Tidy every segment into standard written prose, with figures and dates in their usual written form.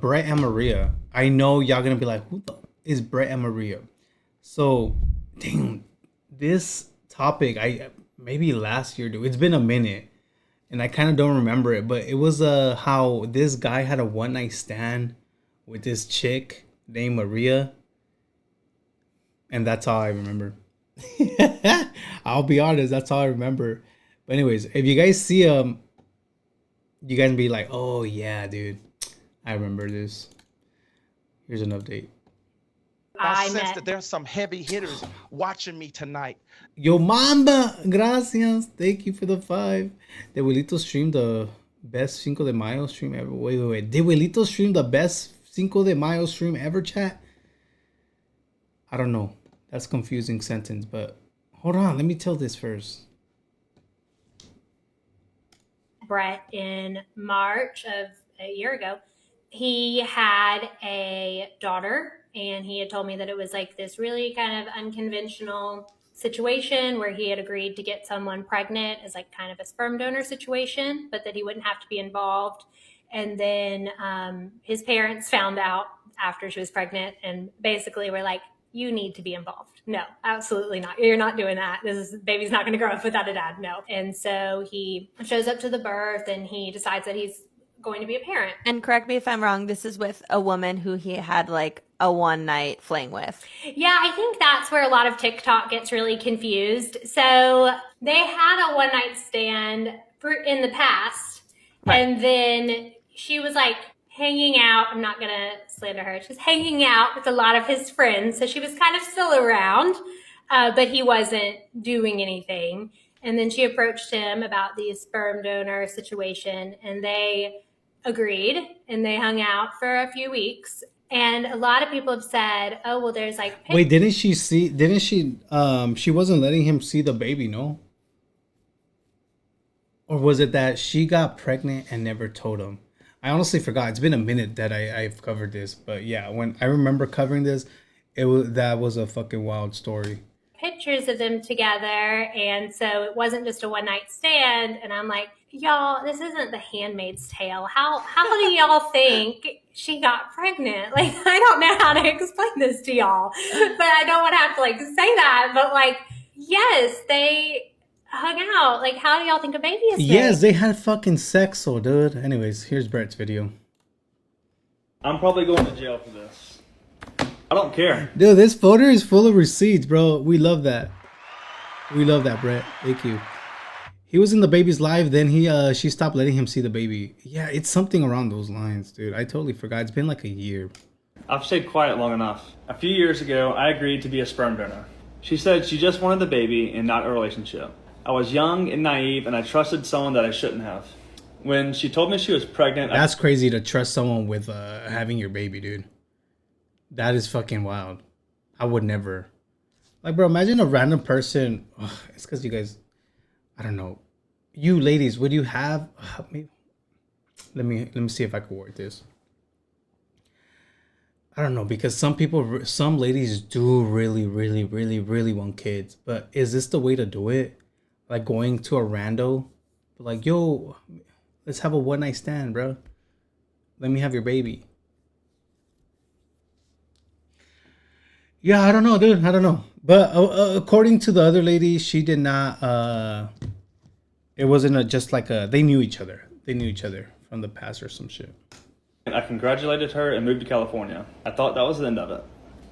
Brett and Maria. I know y'all gonna be like, who the is Brett and Maria? So, dang, this topic, I maybe last year, dude. It's been a minute, and I kind of don't remember it. But it was how this guy had a one night stand with this chick named Maria, and that's all I remember. I'll be honest, that's all I remember. But anyways, if you guys see you guys be like, oh yeah, dude, I remember this. Here's an update. I sense that there's some heavy hitters watching me tonight. Yo Mamba, gracias. Thank you for the 5. De Abuelito streamed the best Cinco de Mayo stream ever. Wait. De Abuelito streamed the best Cinco de Mayo stream ever, chat? I don't know. That's a confusing sentence, but hold on. Let me tell this first. Brett in March of a year ago. He had a daughter, and he had told me that it was like this really kind of unconventional situation where he had agreed to get someone pregnant as like kind of a sperm donor situation, but that he wouldn't have to be involved. And then his parents found out after she was pregnant and basically were like, you need to be involved. No, absolutely not. You're not doing that. Baby's not going to grow up without a dad. No. And so he shows up to the birth and he decides that he's going to be a parent. And correct me if I'm wrong, this is with a woman who he had like a one night fling with. Yeah, I think that's where a lot of TikTok gets really confused. So they had a one night stand in the past, right. And then she was like hanging out. I'm not going to slander her. She's hanging out with a lot of his friends. So she was kind of still around, but he wasn't doing anything. And then she approached him about the sperm donor situation, and they agreed, and they hung out for a few weeks. And a lot of people have said, oh, well, there's like... Wait, she wasn't letting him see the baby, no? Or was it that she got pregnant and never told him? I honestly forgot. It's been a minute that I've covered this. But yeah, when I remember covering this, that was a fucking wild story. Pictures of them together, and so it wasn't just a one night stand. And I'm like, y'all, this isn't The Handmaid's Tale. How do y'all think she got pregnant? Like, I don't know how to explain this to y'all, but I don't want to have to like say that. But like, yes, they hung out. Like, how do y'all think a baby is made? Yes, they had fucking sex, so dude. Anyways, here's Brett's video. I'm probably going to jail for this. I don't care. Dude, this photo is full of receipts, bro. We love that. We love that, Brett. Thank you. He was in the baby's life, then she stopped letting him see the baby. Yeah, it's something around those lines, dude. I totally forgot. It's been like a year. I've stayed quiet long enough. A few years ago, I agreed to be a sperm donor. She said she just wanted the baby and not a relationship. I was young and naive, and I trusted someone that I shouldn't have. When she told me she was pregnant... That's crazy to trust someone with having your baby, dude. That is fucking wild. I would never. Like, bro, imagine a random person. Ugh, it's because you guys, I don't know. You ladies, would you have? Let me see if I can word this. I don't know, because some ladies do really, really, really, really want kids. But is this the way to do it? Like going to a rando, like, yo, let's have a one night stand, bro. Let me have your baby. Yeah, I don't know, dude. I don't know. But according to the other lady, she did not... it wasn't just like they knew each other. They knew each other from the past or some shit. I congratulated her and moved to California. I thought that was the end of it.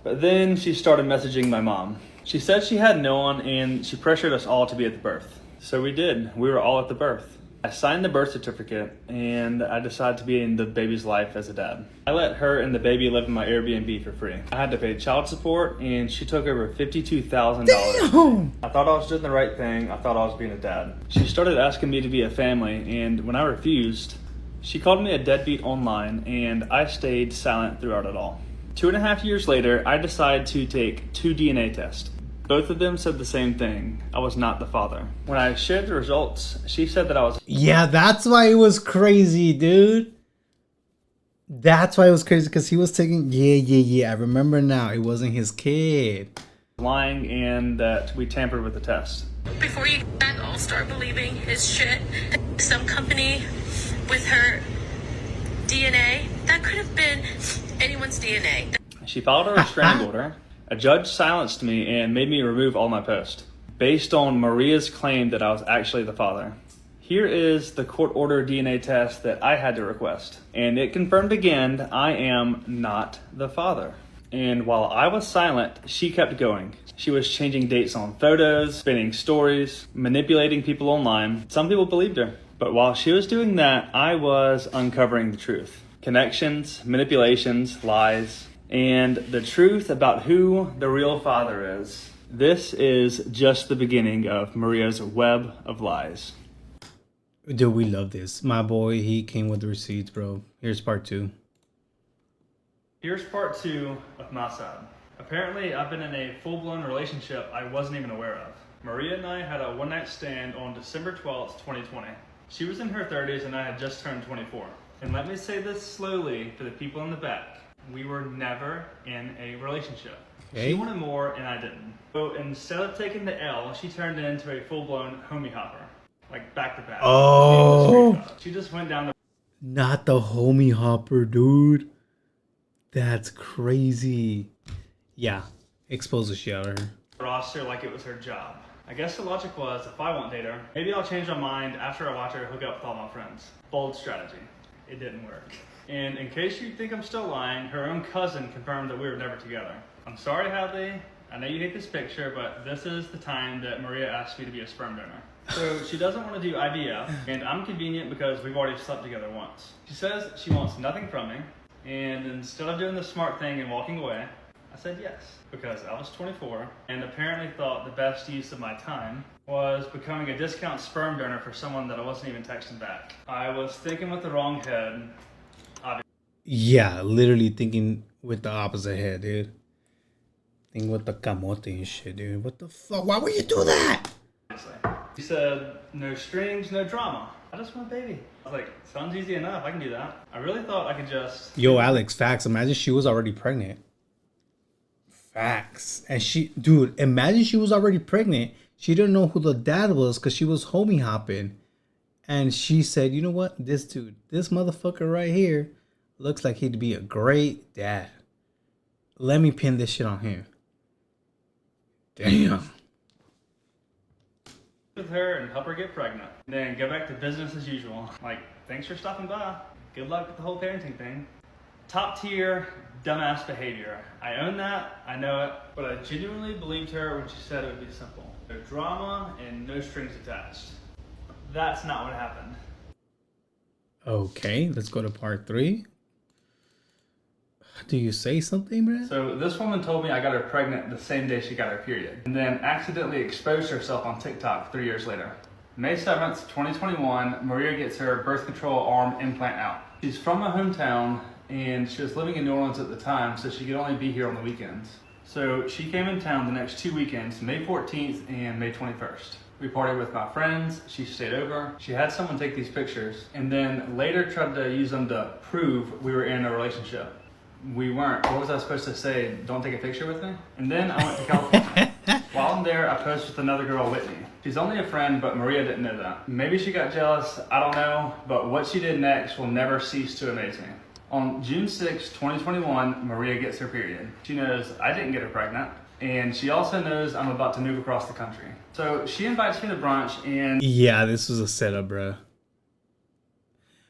But then she started messaging my mom. She said she had no one, and she pressured us all to be at the birth. So we did. We were all at the birth. I signed the birth certificate, and I decided to be in the baby's life as a dad. I let her and the baby live in my Airbnb for free. I had to pay child support, and she took over $52,000. I thought I was doing the right thing. I thought I was being a dad. She started asking me to be a family, and when I refused, she called me a deadbeat online, and I stayed silent throughout it all. 2.5 years later, I decided to take 2 DNA tests. Both of them said the same thing. I was not the father. When I shared the results, she said that I was... Yeah, that's why it was crazy, dude. That's why it was crazy, because he was taking... Yeah. I remember now. It wasn't his kid. Lying, and that we tampered with the test. Before you all start believing his shit, some company with her DNA That could have been anyone's DNA. She filed a restraining order. A judge silenced me and made me remove all my posts based on Maria's claim that I was actually the father. Here is the court order DNA test that I had to request, and it confirmed again I am not the father. And while I was silent, she kept going. She was changing dates on photos, spinning stories, manipulating people online. Some people believed her. But while she was doing that, I was uncovering the truth. Connections, manipulations, lies, and the truth about who the real father is. This is just the beginning of Maria's web of lies. Dude, we love this. My boy, he came with the receipts, bro. Here's part 2. Here's part 2 of my side. Apparently, I've been in a full-blown relationship I wasn't even aware of. Maria and I had a one-night stand on December 12th, 2020. She was in her 30s and I had just turned 24. And let me say this slowly for the people in the back. We were never in a relationship. Okay. She wanted more and I didn't. So instead of taking the L, she turned into a full-blown homie hopper. Like back to back. Oh. She just went down the Not the homie hopper, dude. That's crazy. Yeah. Expose the shit out of her. roster like it was her job. I guess the logic was, if I won't date her, maybe I'll change my mind after I watch her hook up with all my friends. Bold strategy. It didn't work. And in case you think I'm still lying, her own cousin confirmed that we were never together. I'm sorry, Hadley. I know you hate this picture, but this is the time that Maria asked me to be a sperm donor. So she doesn't want to do IVF, and I'm convenient because we've already slept together once. She says she wants nothing from me, and instead of doing the smart thing and walking away, I said yes, because I was 24 and apparently thought the best use of my time was becoming a discount sperm donor for someone that I wasn't even texting back. I was thinking with the wrong head. Yeah, literally thinking with the opposite head, dude. Thinking with the camote and shit, dude. What the fuck? Why would you do that? She said, no strings, no drama. I just want a baby. I was like, sounds easy enough. I can do that. I really thought I could just... Yo, Alex, facts. Imagine she was already pregnant. Facts. And she... Dude, imagine she was already pregnant. She didn't know who the dad was because she was homie hopping. And she said, you know what? This dude, this motherfucker right here looks like he'd be a great dad. Let me pin this shit on him. Damn. With her and help her get pregnant. And then go back to business as usual. Like, thanks for stopping by. Good luck with the whole parenting thing. Top tier dumbass behavior. I own that, I know it, but I genuinely believed her when she said it would be simple. No drama and no strings attached. That's not what happened. Okay, let's go to part 3. Do you say something, Brad? So this woman told me I got her pregnant the same day she got her period, and then accidentally exposed herself on TikTok 3 years later. May 7th, 2021, Maria gets her birth control arm implant out. She's from my hometown, and she was living in New Orleans at the time, so she could only be here on the weekends. So she came in town the next 2 weekends, May 14th and May 21st. We partied with my friends, she stayed over, she had someone take these pictures, and then later tried to use them to prove we were in a relationship. We weren't. What was I supposed to say? Don't take a picture with me? And then I went to California. While I'm there, I posed with another girl, Whitney. She's only a friend, but Maria didn't know that. Maybe she got jealous, I don't know, but what she did next will never cease to amaze me. On June 6, 2021, Maria gets her period. She knows I didn't get her pregnant, and she also knows I'm about to move across the country. So she invites me to brunch, and... Yeah, this was a setup, bro.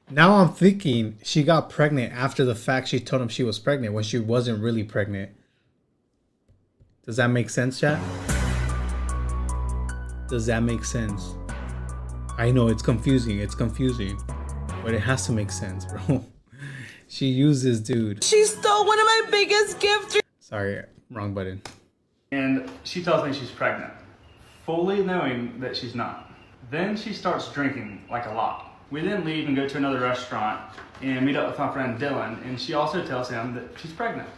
Now I'm thinking she got pregnant after the fact she told him she was pregnant when she wasn't really pregnant. Does that make sense, chat? Does that make sense? I know it's confusing, but it has to make sense, bro. She uses dude. She stole one of my biggest gifts. Sorry, wrong button. And she tells me she's pregnant, fully knowing that she's not. Then she starts drinking, like a lot. We then leave and go to another restaurant and meet up with my friend Dylan, and she also tells him that she's pregnant.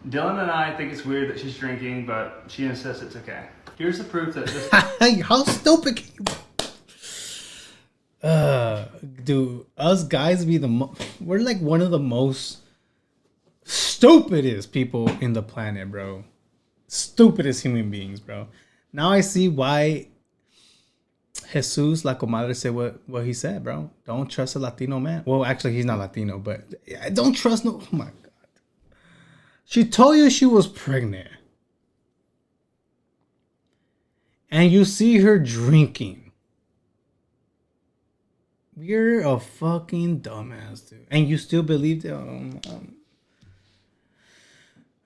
Dylan and I think it's weird that she's drinking, but she insists it's okay. Here's the proof that this... How stupid can you... Dude, us guys be we're like one of the most stupidest people in the planet, bro. Stupidest human beings, bro. Now I see why Jesus, la comadre, said what he said, bro. Don't trust a Latino man. Well, actually, he's not Latino, but don't trust no. Oh my God. She told you she was pregnant. And you see her drinking. You're a fucking dumbass, dude. And you still believed it? No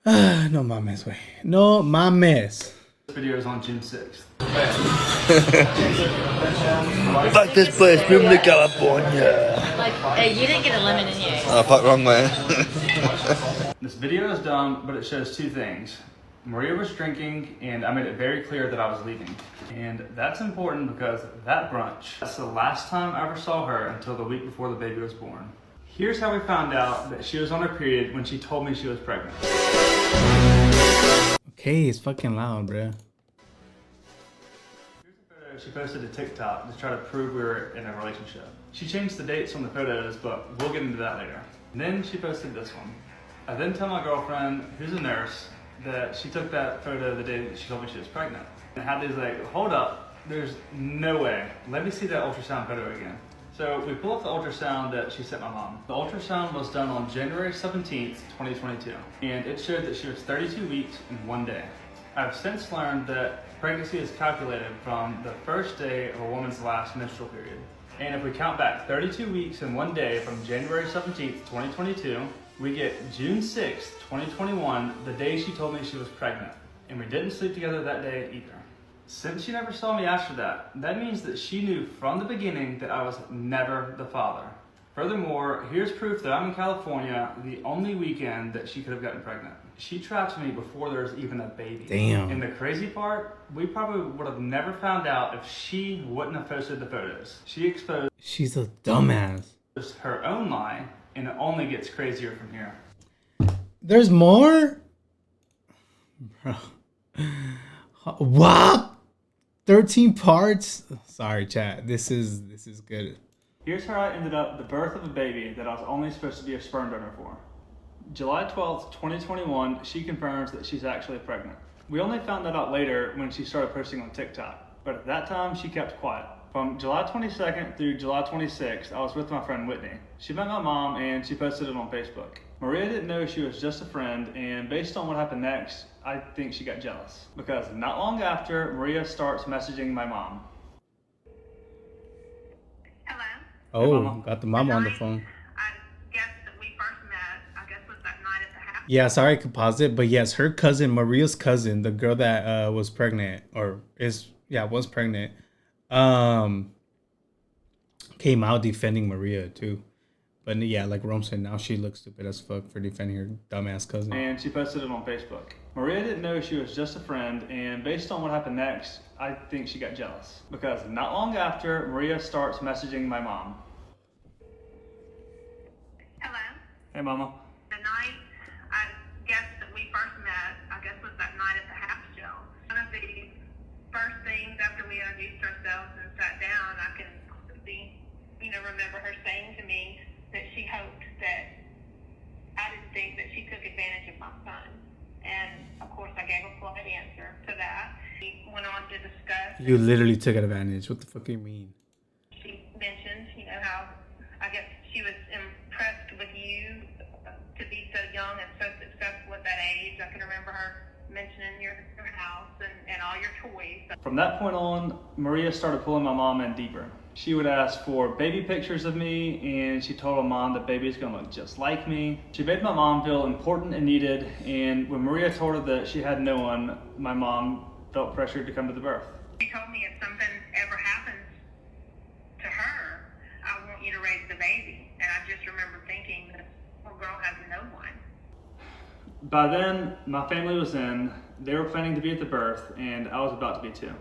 mames, güey. No mames. This video is on June 6th. Fuck this place, moving to California. Like, hey, you didn't get a lemon in you. Oh, fuck, wrong way. This video is dumb, but it shows two things. Maria was drinking, and I made it very clear that I was leaving. And that's important because that brunch, that's the last time I ever saw her until the week before the baby was born. Here's how we found out that she was on her period when she told me she was pregnant. Okay, it's fucking loud, bruh. Here's a photo she posted to TikTok to try to prove we were in a relationship. She changed the dates on the photos, but we'll get into that later. And then she posted this one. I then tell my girlfriend, who's a nurse, that she took that photo the day that she told me she was pregnant. And Hadley's like, hold up, there's no way. Let me see that ultrasound photo again. So we pull up the ultrasound that she sent my mom. The ultrasound was done on January 17th, 2022. And it showed that she was 32 weeks and 1 day. I've since learned that pregnancy is calculated from the first day of a woman's last menstrual period. And if we count back 32 weeks and 1 day from January 17th, 2022, we get June 6th, 2021, the day she told me she was pregnant. And we didn't sleep together that day either. Since she never saw me after that, that means that she knew from the beginning that I was never the father. Furthermore, here's proof that I'm in California the only weekend that she could have gotten pregnant. She trapped me before there was even a baby. Damn. And the crazy part, we probably would have never found out if she wouldn't have posted the photos. She exposed She's a dumbass. her own lie, and it only gets crazier from here. There's more? Bro. What? 13 parts? Sorry, chat. This is good. Here's how I ended up the birth of a baby that I was only supposed to be a sperm donor for. July 12th, 2021, she confirms that she's actually pregnant. We only found that out later when she started posting on TikTok, but at that time she kept quiet. From July 22nd through July 26th, I was with my friend Whitney. She met my mom and she posted it on Facebook. Maria didn't know she was just a friend, and based on what happened next, I think she got jealous. Because not long after, Maria starts messaging my mom. Hello? Oh, Hey, Mama. got the mama on the phone. I guess that we first met, I guess was that night at the house. Yeah, sorry I could pause it, but yes, her cousin, Maria's cousin, the girl that was pregnant, or was pregnant, came out defending Maria too. But yeah, like Rome said, now she looks stupid as fuck for defending her dumbass cousin. And she posted it on Facebook. Maria didn't know she was just a friend, and based on what happened next, I think she got jealous. Because not long after, Maria starts messaging my mom. Hello? Hey, Mama. The night, I guess that we first met, I guess was that night at the house show. One of the first things after we introduced ourselves and sat down, I can clearly, remember her saying to me that she hoped that I didn't think that she took advantage of my son. And of course I gave a polite answer to that. We went on to discuss. You literally took advantage. What the fuck do you mean? She mentioned, how I guess she was impressed with you to be so young and so successful at that age. I can remember her mentioning your house and all your toys. From that point on, Maria started pulling my mom in deeper. She would ask for baby pictures of me, and she told my mom that baby's gonna look just like me. She made my mom feel important and needed, and when Maria told her that she had no one, my mom felt pressured to come to the birth. She told me if something ever happens to her, I want you to raise the baby. And I just remember thinking that poor girl has no one. By then, my family was in, they were planning to be at the birth, and I was about to be too.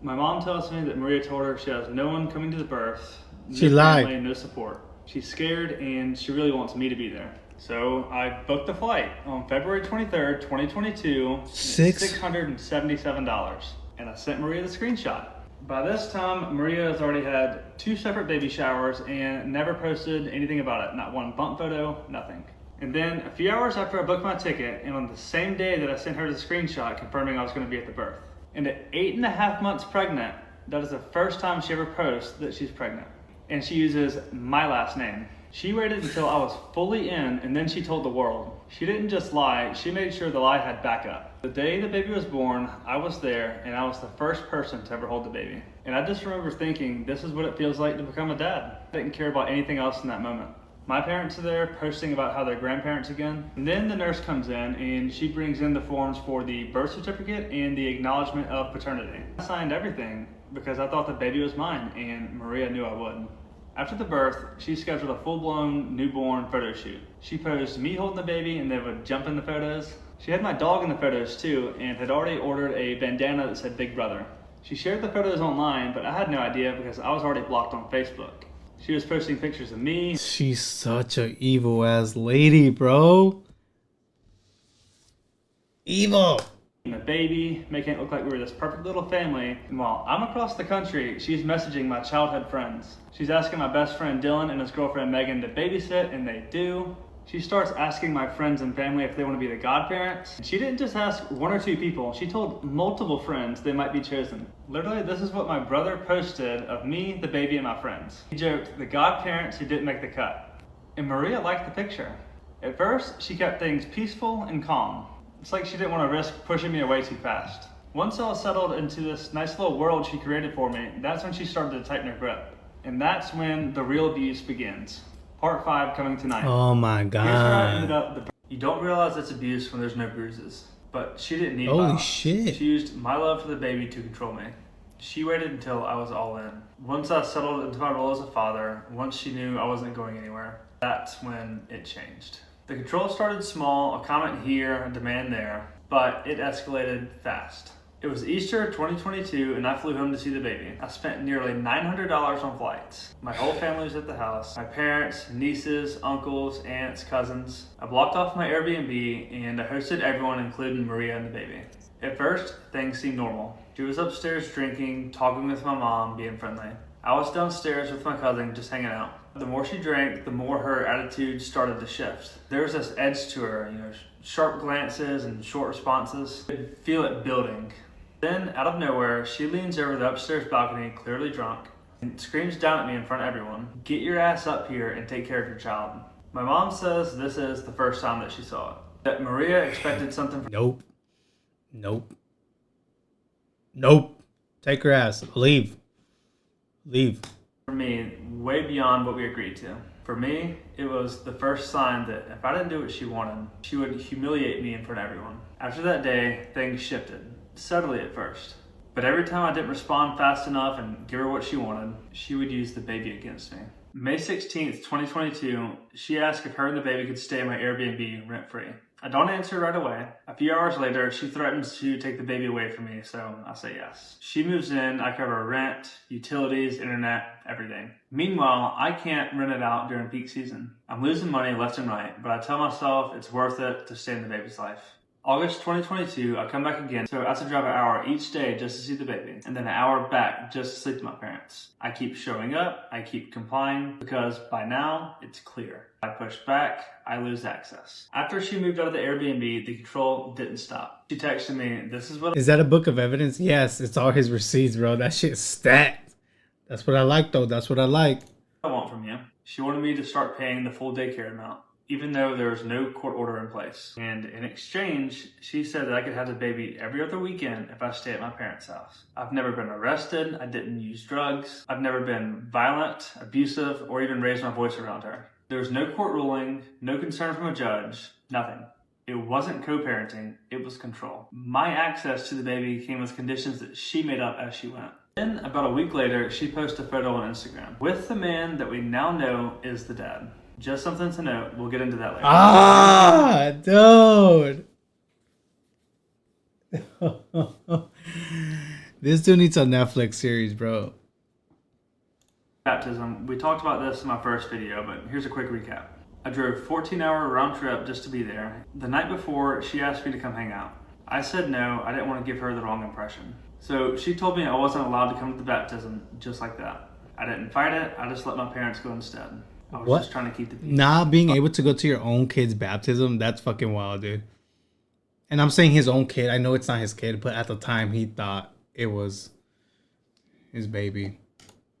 My mom tells me that Maria told her she has no one coming to the birth, She no lied. family, no support. She's scared and she really wants me to be there. So I booked the flight on February 23rd, 2022, $677, and I sent Maria the screenshot. By this time, Maria has already had 2 separate baby showers and never posted anything about it. Not one bump photo, nothing. And then a few hours after I booked my ticket, and on the same day that I sent her the screenshot confirming I was going to be at the birth. And at 8.5 months pregnant, that is the first time she ever posts that she's pregnant. And she uses my last name. She waited until I was fully in, and then she told the world. She didn't just lie, she made sure the lie had backup. The day the baby was born, I was there, and I was the first person to ever hold the baby. And I just remember thinking, this is what it feels like to become a dad. I didn't care about anything else in that moment. My parents are there posting about how they're grandparents again. And then the nurse comes in and she brings in the forms for the birth certificate and the acknowledgement of paternity. I signed everything because I thought the baby was mine and Maria knew I would. After the birth, she scheduled a full-blown newborn photo shoot. She posed me holding the baby and they would jump in the photos. She had my dog in the photos too and had already ordered a bandana that said Big Brother. She shared the photos online, but I had no idea because I was already blocked on Facebook. She was posting pictures of me. She's such a evil ass lady, bro. Evil. And the baby, making it look like we were this perfect little family. And while I'm across the country, she's messaging my childhood friends. She's asking my best friend Dylan and his girlfriend Megan to babysit, and they do. She starts asking my friends and family if they want to be the godparents. She didn't just ask one or two people, she told multiple friends they might be chosen. Literally, this is what my brother posted of me, the baby, and my friends. He joked, the godparents who didn't make the cut. And Maria liked the picture. At first, she kept things peaceful and calm. It's like she didn't want to risk pushing me away too fast. Once I was settled into this nice little world she created for me, that's when she started to tighten her grip. And that's when the real abuse begins. Part 5 coming tonight. Oh my Here's where I ended god. up. You don't realize it's abuse when there's no bruises. But she didn't need Holy violence. shit. She used my love for the baby to control me. She waited until I was all in. Once I settled into my role as a father, once she knew I wasn't going anywhere, that's when it changed. The control started small, a comment here, a demand there, but it escalated fast. It was Easter 2022 and I flew home to see the baby. I spent nearly $900 on flights. My whole family was at the house. My parents, nieces, uncles, aunts, cousins. I blocked off my Airbnb and I hosted everyone including Maria and the baby. At first, things seemed normal. She was upstairs drinking, talking with my mom, being friendly. I was downstairs with my cousin just hanging out. The more she drank, the more her attitude started to shift. There was this edge to her, sharp glances and short responses. You could feel it building. Then, out of nowhere, she leans over the upstairs balcony, clearly drunk, and screams down at me in front of everyone, "Get your ass up here and take care of your child." My mom says this is the first time that she saw it. That Maria expected something from Nope. Nope. Nope. Take her ass. Leave. Leave. me way beyond what we agreed to. For me, it was the first sign that if I didn't do what she wanted, she would humiliate me in front of everyone. After that day, things shifted, subtly at first. But every time I didn't respond fast enough and give her what she wanted, she would use the baby against me. May 16th, 2022, she asked if her and the baby could stay in my Airbnb rent-free. I don't answer right away. A few hours later, she threatens to take the baby away from me, so I say yes. She moves in, I cover rent, utilities, internet, everything. Meanwhile, I can't rent it out during peak season. I'm losing money left and right, but I tell myself it's worth it to stay in the baby's life. August 2022, I come back again, so I have to drive an hour each day just to see the baby, and then an hour back just to sleep with my parents. I keep showing up, I keep complying, because by now, it's clear. I push back, I lose access. After she moved out of the Airbnb, the control didn't stop. She texted me, "This is what..." Is that a book of evidence? Yes, it's all his receipts, bro. That shit's stacked. That's what I like, though. That's what I like. "I want from you." She wanted me to start paying the full daycare amount, even though there was no court order in place. And in exchange, she said that I could have the baby every other weekend if I stay at my parents' house. I've never been arrested, I didn't use drugs, I've never been violent, abusive, or even raised my voice around her. There was no court ruling, no concern from a judge, nothing. It wasn't co-parenting, it was control. My access to the baby came with conditions that she made up as she went. Then, about a week later, she posted a photo on Instagram with the man that we now know is the dad. Just something to note. We'll get into that later. Ah, dude. This dude needs a Netflix series, bro. Baptism. We talked about this in my first video, but here's a quick recap. I drove 14-hour round trip just to be there. The night before, she asked me to come hang out. I said no, I didn't want to give her the wrong impression. So she told me I wasn't allowed to come to the baptism just like that. I didn't fight it, I just let my parents go instead. I was just trying to keep the peace. Not being able to go to your own kid's baptism, that's fucking wild, dude. And I'm saying his own kid. I know it's not his kid, but at the time he thought it was his baby.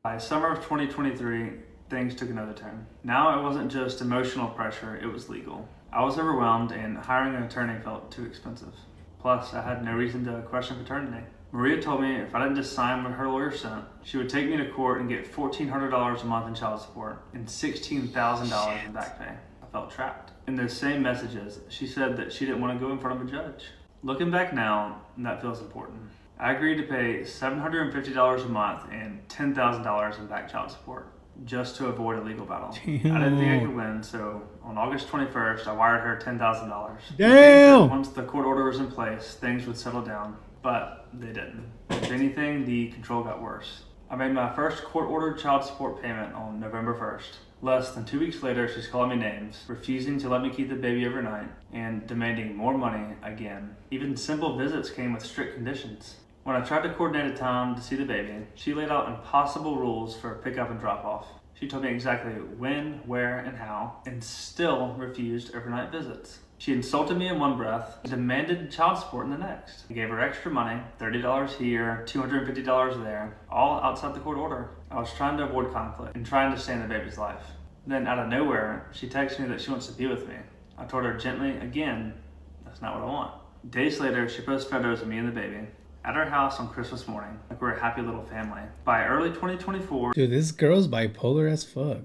By summer of 2023, things took another turn. Now it wasn't just emotional pressure, it was legal. I was overwhelmed and hiring an attorney felt too expensive. Plus, I had no reason to question paternity. Maria told me if I didn't just sign what her lawyer sent, she would take me to court and get $1,400 a month in child support and $16,000 in back pay. I felt trapped. In those same messages, she said that she didn't want to go in front of a judge. Looking back now, that feels important. I agreed to pay $750 a month and $10,000 in back child support just to avoid a legal battle. Damn. I didn't think I could win, so on August 21st, I wired her $10,000. Damn! Once the court order was in place, things would settle down, but they didn't. If anything, the control got worse. I made my first court-ordered child support payment on November 1st. Less than 2 weeks later, she's calling me names, refusing to let me keep the baby overnight, and demanding more money again. Even simple visits came with strict conditions. When I tried to coordinate a time to see the baby, she laid out impossible rules for pickup and drop-off. She told me exactly when, where, and how, and still refused overnight visits. She insulted me in one breath and demanded child support in the next. I gave her extra money, $30 here, $250 there, all outside the court order. I was trying to avoid conflict and trying to stay in the baby's life. Then out of nowhere, she texted me that she wants to be with me. I told her gently, again, that's not what I want. Days later, she posted photos of me and the baby at our house on Christmas morning, like we're a happy little family. By early 2024, Dude, this girl's bipolar as fuck.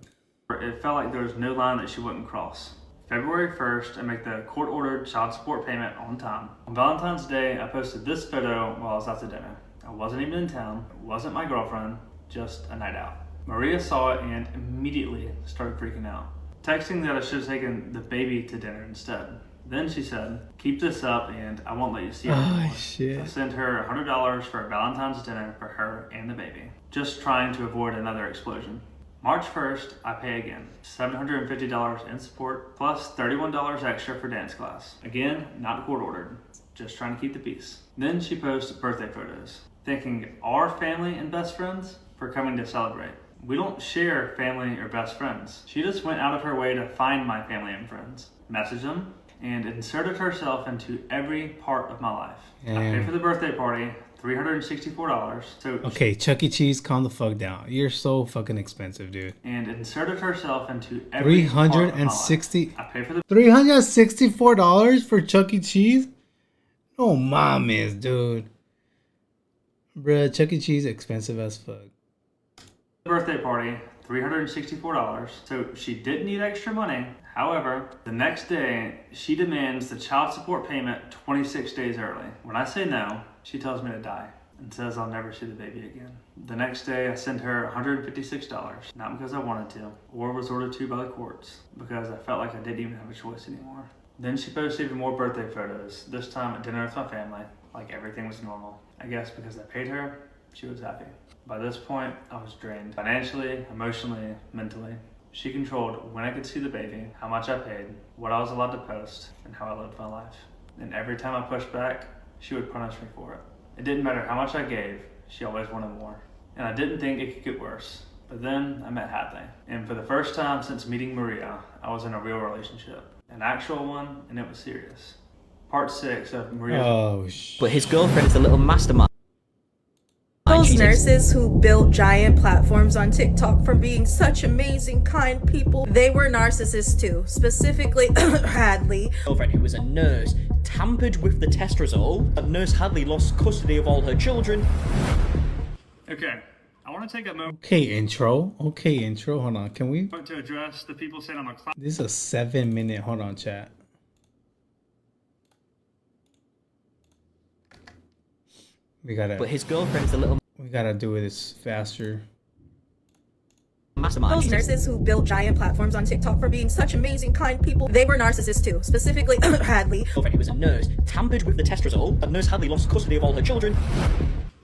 it felt like there was no line that she wouldn't cross. February 1st, I make the court-ordered child support payment on time. On Valentine's Day, I posted this photo while I was out to dinner. I wasn't even in town, it wasn't my girlfriend, just a night out. Maria saw it and immediately started freaking out, texting that I should have taken the baby to dinner instead. Then she said, keep this up and I won't let you see it anymore. Oh, shit. I sent her $100 for a Valentine's dinner for her and the baby, just trying to avoid another explosion. March 1st, I pay again, $750 in support, plus $31 extra for dance class. Again, not court ordered, just trying to keep the peace. Then she posts birthday photos, thanking our family and best friends for coming to celebrate. We don't share family or best friends. She just went out of her way to find my family and friends, message them, and inserted herself into every part of my life. I paid for the birthday party, $364. So okay, Chuck E. Cheese, calm the fuck down. You're so fucking expensive, dude. And inserted herself into every part of my life. I paid for the $364 for Chuck E. Cheese? No mames, dude. Bruh, Chuck E. Cheese expensive as fuck. birthday party, $364. So she didn't need extra money. However, the next day, she demands the child support payment 26 days early. When I say no, she tells me to die and says I'll never see the baby again. The next day, I sent her $156, not because I wanted to, or was ordered to by the courts, because I felt like I didn't even have a choice anymore. Then she posted even more birthday photos, this time at dinner with my family, like everything was normal. I guess because I paid her, she was happy. By this point, I was drained, financially, emotionally, mentally. She controlled when I could see the baby, how much I paid, what I was allowed to post, and how I lived my life. And every time I pushed back, she would punish me for it. It didn't matter how much I gave, she always wanted more. And I didn't think it could get worse. But then I met Hadley. And for the first time since meeting Maria, I was in a real relationship. An actual one, and it was serious. Part 6 of Maria's... Oh, shit. But his girlfriend is a little mastermind. Those nurses who built giant platforms on TikTok from being such amazing, kind people, they were narcissists too. Specifically, Hadley. Girlfriend who was a nurse tampered with the test result, and Nurse Hadley lost custody of all her children. Okay, I want to take a moment Okay, intro. Hold on. Can we? to address the people saying I'm a clown. This is a 7-minute. Hold on, chat. We gotta. But his girlfriend is a little We gotta do this faster. mastermind. Those nurses who built giant platforms on TikTok from being such amazing, kind people, they were narcissists too. Specifically, Hadley. Girlfriend who was a nurse tampered with the test result, and Nurse Hadley lost custody of all her children.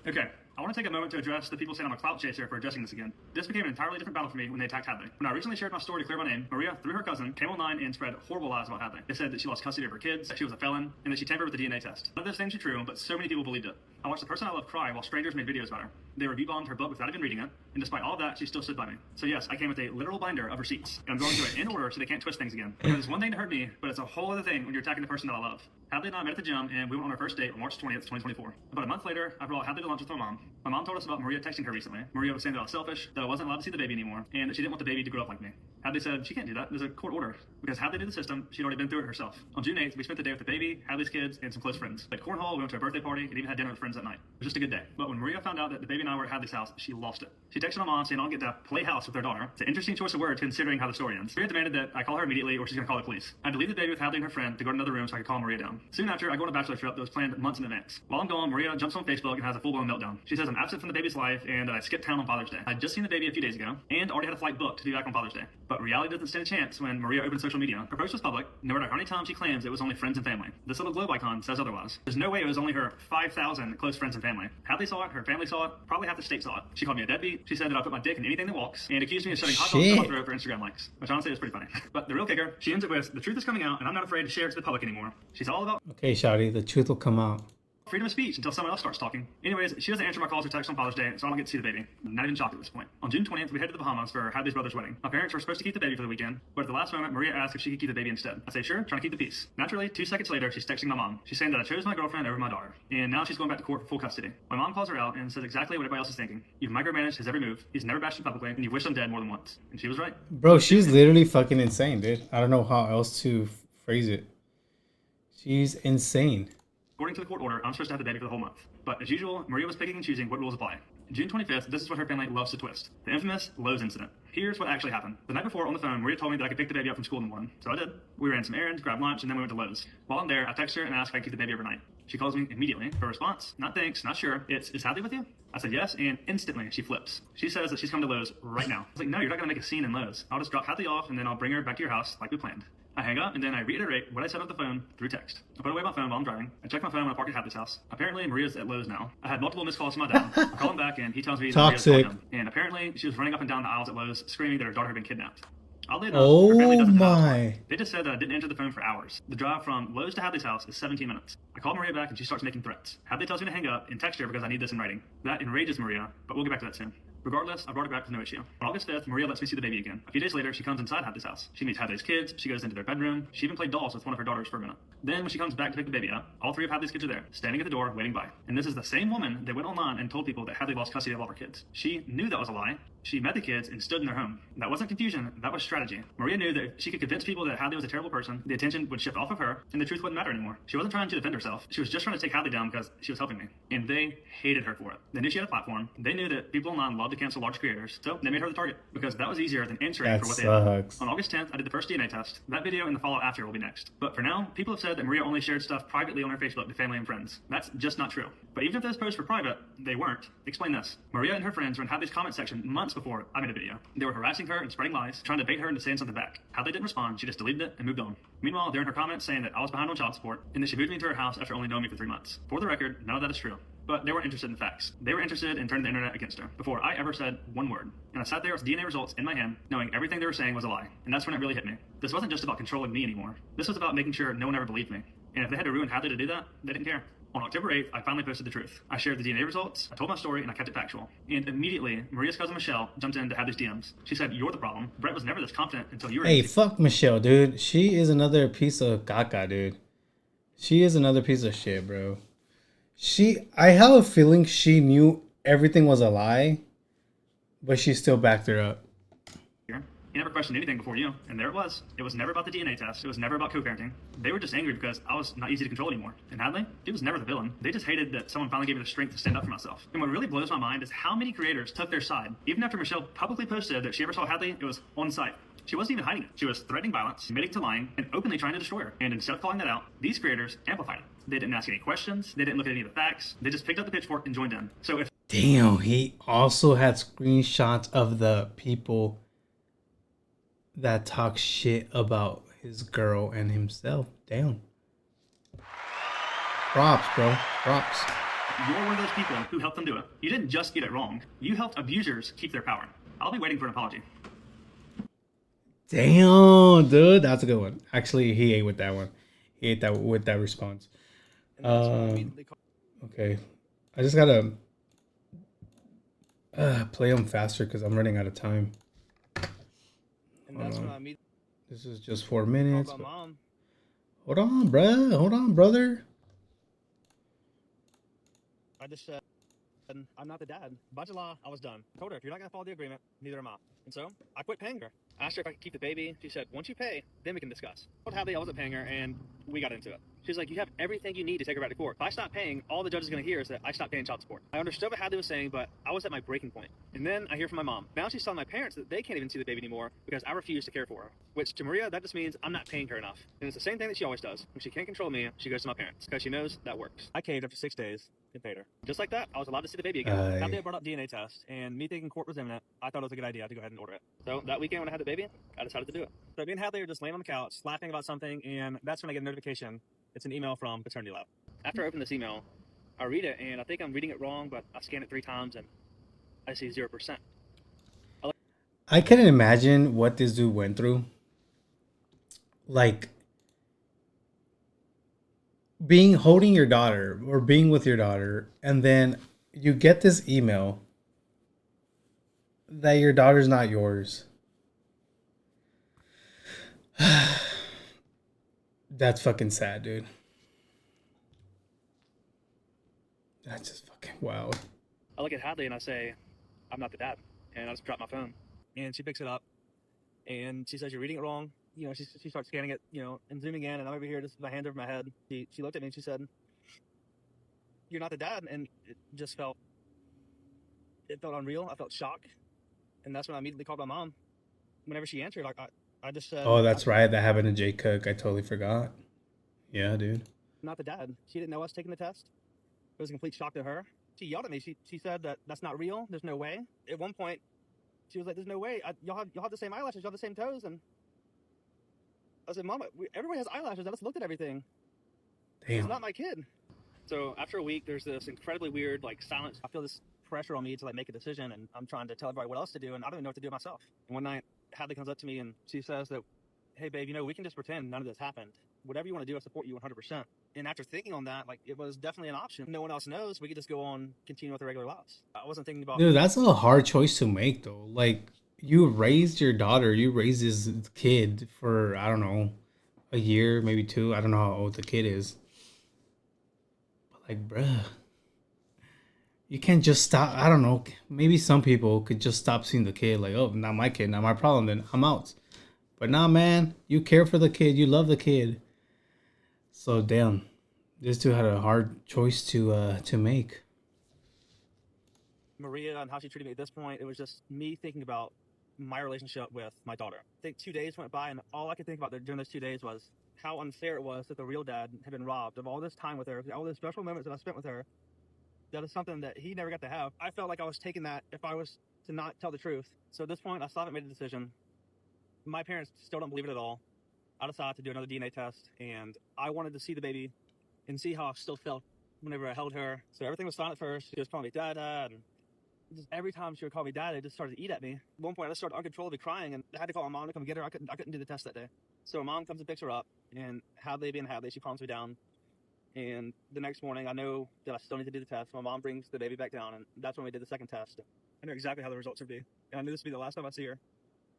Okay, I want to take a moment to address the people saying I'm a clout chaser for addressing this again. This became an entirely different battle for me when they attacked Hadley. When I originally shared my story to clear my name, Maria, through her cousin, came online and spread horrible lies about Hadley. They said that she lost custody of her kids, that she was a felon, and that she tampered with the DNA test. None of those things are true, but so many people believed it. I watched the person I love cry while strangers made videos about her. They review bombed her book without even reading it, and despite all of that, she still stood by me. So yes, I came with a literal binder of receipts, and I'm going through it in order so they can't twist things again. It's one thing to hurt me, but it's a whole other thing when you're attacking the person that I love. Hadley and I met at the gym, and we went on our first date on March 20th, 2024. About a month later, I brought Hadley to lunch with my mom. My mom told us about Maria texting her recently. Maria was saying that I was selfish, that I wasn't allowed to see the baby anymore, and that she didn't want the baby to grow up like me. Hadley said she can't do that. There's a court order. Because Hadley did the system, she'd already been through it herself. On June 8th, we spent the day with the baby, Hadley's kids, and some close friends. Played cornhole, we went to a birthday party, and even had dinner with friends that night. It was just a good day. But when Maria found out that the baby and I were at Hadley's house, she lost it. She texted my mom saying I'll get to play house with their daughter. It's an interesting choice of words considering how the story ends. Maria demanded that I call her immediately or she's gonna call the police. I had to leave the baby with Hadley and her friend to go to another room so I could calm Maria down. Soon after, I go on a bachelor trip that was planned months in advance. While I'm gone, Maria jumps on Facebook and has a full-blown meltdown. She says I'm absent from the baby's life and that I skipped town on Father's Day. I'd just seen the baby a few days ago and already had a flight booked to be back on Father's Day. But reality doesn't stand a chance when Maria opened social media. Her post was public, no matter how many times she claims it was only friends and family. This little globe icon says otherwise. There's no way it was only her 5,000 close friends and family. Hadley saw it, her family saw it, probably half the state saw it. She called me a deadbeat, she said that I put my dick in anything that walks, and accused me of shoving hot dogs down my throat for Instagram likes, which honestly is pretty funny. But the real kicker, she ends it with, the truth is coming out, and I'm not afraid to share it to the public anymore. She's all about Okay, Shawty, the truth will come out. freedom of speech until someone else starts talking. Anyways, she doesn't answer my calls or texts on Father's Day, so I don't get to see the baby. I'm not even shocked at this point. On June 20th, we head to the Bahamas for Hadley's brother's wedding. My parents were supposed to keep the baby for the weekend, but at the last moment, Maria asked if she could keep the baby instead. I say sure, trying to keep the peace. Naturally, 2 seconds later, she's texting my mom. She's saying that I chose my girlfriend over my daughter, and now she's going back to court for full custody. My mom calls her out and says exactly what everybody else is thinking. You've micromanaged his every move, he's never bashed him publicly, and you've wished him dead more than once. And she was right. Bro, she's literally fucking insane, dude. I don't know how else to phrase it. She's insane. According to the court order, I'm supposed to have the baby for the whole month. But as usual, Maria was picking and choosing what rules apply. June 25th, this is what her family loves to twist. The infamous Lowe's incident. Here's what actually happened. The night before on the phone, Maria told me that I could pick the baby up from school in the morning. So I did. We ran some errands, grabbed lunch, and then we went to Lowe's. While I'm there, I text her and ask if I can keep the baby overnight. She calls me immediately. Her response, not thanks, not sure. It's, is Hadley with you? I said yes, and instantly she flips. She says that she's coming to Lowe's right now. I was like, no, you're not gonna make a scene in Lowe's. I'll just drop Hadley off and then I'll bring her back to your house like we planned. I hang up and then I reiterate what I said on the phone through text. I put away my phone while I'm driving. I check my phone when I park at Hadley's house. Apparently Maria's at Lowe's now. I had multiple missed calls from my dad. I call him back and he tells me that Maria's called him. And apparently she was running up and down the aisles at Lowe's screaming that her daughter had been kidnapped. Oddly enough, her family doesn't have a car. They just said that I didn't answer the phone for hours. The drive from Lowe's to Hadley's house is 17 minutes. I call Maria back and she starts making threats. Hadley tells me to hang up and text her because I need this in writing. That enrages Maria, but we'll get back to that soon. Regardless, I brought her back with no issue. On August 5th, Maria lets me see the baby again. A few days later, she comes inside Hadley's house. She meets Hadley's kids, she goes into their bedroom, she even played dolls with one of her daughters for a minute. Then when she comes back to pick the baby up, all 3 of Hadley's kids are there, standing at the door, waiting by. And this is the same woman that went online and told people that Hadley lost custody of all her kids. She knew that was a lie. She met the kids and stood in their home. That wasn't confusion, that was strategy. Maria knew that if she could convince people that Hadley was a terrible person, the attention would shift off of her, and the truth wouldn't matter anymore. She wasn't trying to defend herself. She was just trying to take Hadley down because she was helping me. And they hated her for it. They knew she had a platform. They knew that people online love to cancel large creators, so they made her the target because that was easier than answering for what they had. On August 10th, I did the first DNA test. That video and the follow-up after will be next. But for now, people have said that Maria only shared stuff privately on her Facebook to family and friends. That's just not true. But even if those posts were private, they weren't. Explain this. Maria and her friends were in Hadley's comment section months before I made a video. They were harassing her and spreading lies, trying to bait her into saying something back. Hadley didn't respond, she just deleted it and moved on. Meanwhile, they're in her comments saying that I was behind on child support and that she moved me into her house after only knowing me for 3 months. For the record, none of that is true. But they weren't interested in facts. They were interested in turning the internet against her before I ever said one word. And I sat there with DNA results in my hand, knowing everything they were saying was a lie. And that's when it really hit me. This wasn't just about controlling me anymore. This was about making sure no one ever believed me. And if they had to ruin Hadley to do that, they didn't care. On October 8th, I finally posted the truth. I shared the DNA results, I told my story, and I kept it factual. And immediately, Maria's cousin Michelle jumped in to Hadley's DMs. She said, "You're the problem. Brett was never this confident until you were..." Hey, fuck Michelle, dude. She is another piece of caca, dude. She is another piece of shit, bro. I have a feeling she knew everything was a lie, but she still backed her up. He never questioned anything before you, and there it was. It was never about the DNA test. It was never about co-parenting. They were just angry because I was not easy to control anymore. And Hadley, he was never the villain. They just hated that someone finally gave me the strength to stand up for myself. And what really blows my mind is how many creators took their side. Even after Michelle publicly posted that she ever saw Hadley, it was on site. She wasn't even hiding it. She was threatening violence, admitting to lying, and openly trying to destroy her. And instead of calling that out, these creators amplified it. They didn't ask any questions. They didn't look at any of the facts. They just picked up the pitchfork and joined in. So if... Damn, he also had screenshots of the people that talk shit about his girl and himself. Damn. Props, bro. Props. You're one of those people who helped them do it. You didn't just get it wrong. You helped abusers keep their power. I'll be waiting for an apology. Damn, dude. That's a good one. Actually, he ate with that one. He ate that with that response. Okay. I just gotta play them faster because I'm running out of time. And that's when I meet. This is just 4 minutes. About mom. Hold on, bruh. Hold on, brother. I just said, I'm not the dad. By July, I was done. I told her, if you're not going to follow the agreement, neither am I. And so, I quit paying her. I asked her if I could keep the baby. She said, once you pay, then we can discuss. I told Hadley I wasn't paying her, and we got into it. She's like, you have everything you need to take her back to court. If I stop paying, all the judge is going to hear is that I stopped paying child support. I understood what Hadley was saying, but I was at my breaking point. And then I hear from my mom. Now she's telling my parents that they can't even see the baby anymore because I refuse to care for her. Which, to Maria, that just means I'm not paying her enough. And it's the same thing that she always does. When she can't control me, she goes to my parents because she knows that works. I caved after 6 days and paid her. Just like that, I was allowed to see the baby again. Hadley brought up DNA test, and me thinking court was imminent, I thought it was a good idea to go ahead and order it. So that weekend when I had the baby, I decided to do it. So me and Hadley are just laying on the couch, laughing about something, and that's when I get a notification. It's an email from Paternity Lab. After I open this email, I read it, and I think I'm reading it wrong, but I scan it 3 times, and I see 0%. I can imagine what this dude went through. Like, holding your daughter or being with your daughter, and then you get this email that your daughter's not yours. That's fucking sad, dude. That's just fucking wild. I look at Hadley and I say, I'm not the dad. And I just drop my phone. And she picks it up and she says, you're reading it wrong. You know, she starts scanning it, you know, and zooming in, and I'm over here just with my hands over my head. She looked at me and she said, you're not the dad. And it just felt unreal. I felt shock. And that's when I immediately called my mom. Whenever she answered, I just said, oh, that's right. That happened to Jay Cook. I totally forgot. Yeah, dude. Not the dad. She didn't know us taking the test. It was a complete shock to her. She yelled at me. She said that that's not real. There's no way. At one point, she was like, there's no way. Y'all have the same eyelashes. Y'all have the same toes. And I said, Mama, everybody has eyelashes. I just looked at everything. Damn. It's not my kid. So after a week, there's this incredibly weird, like, silence. I feel this pressure on me to, like, make a decision, and I'm trying to tell everybody what else to do, and I don't even know what to do myself. And one night, Hadley comes up to me, and she says that, hey, babe, you know, we can just pretend none of this happened. Whatever you want to do, I support you 100%. And after thinking on that, like, it was definitely an option. No one else knows. We could just go on, continue with the regular lives. I wasn't thinking about... Dude, that's a hard choice to make, though. Like, you raised your daughter, you raised this kid for, I don't know, a year, maybe 2. I don't know how old the kid is. But, like, bruh, you can't just stop. I don't know. Maybe some people could just stop seeing the kid. Like, oh, not my kid, not my problem, then I'm out. But nah, man, you care for the kid. You love the kid. So, damn, this dude had a hard choice to make. Maria and how she treated me at this point, it was just me thinking about my relationship with my daughter. I think 2 days went by, and all I could think about during those 2 days was how unfair it was that the real dad had been robbed of all this time with her, all those special moments that I spent with her. That is something that he never got to have. I felt like I was taking that if I was to not tell the truth. So at this point, I still haven't made a decision. My parents still don't believe it at all. I decided to do another DNA test, and I wanted to see the baby and see how I still felt whenever I held her. So everything was fine at first. She was calling me Dada, and just every time she would call me Dad, it just started to eat at me. At one point, I just started uncontrollably crying, and I had to call my mom to come get her. I couldn't do the test that day. So my mom comes and picks her up, and Hadley being Hadley, she calms me down. And the next morning, I know that I still need to do the test. My mom brings the baby back down, and that's when we did the second test. I knew exactly how the results would be, and I knew this would be the last time I see her.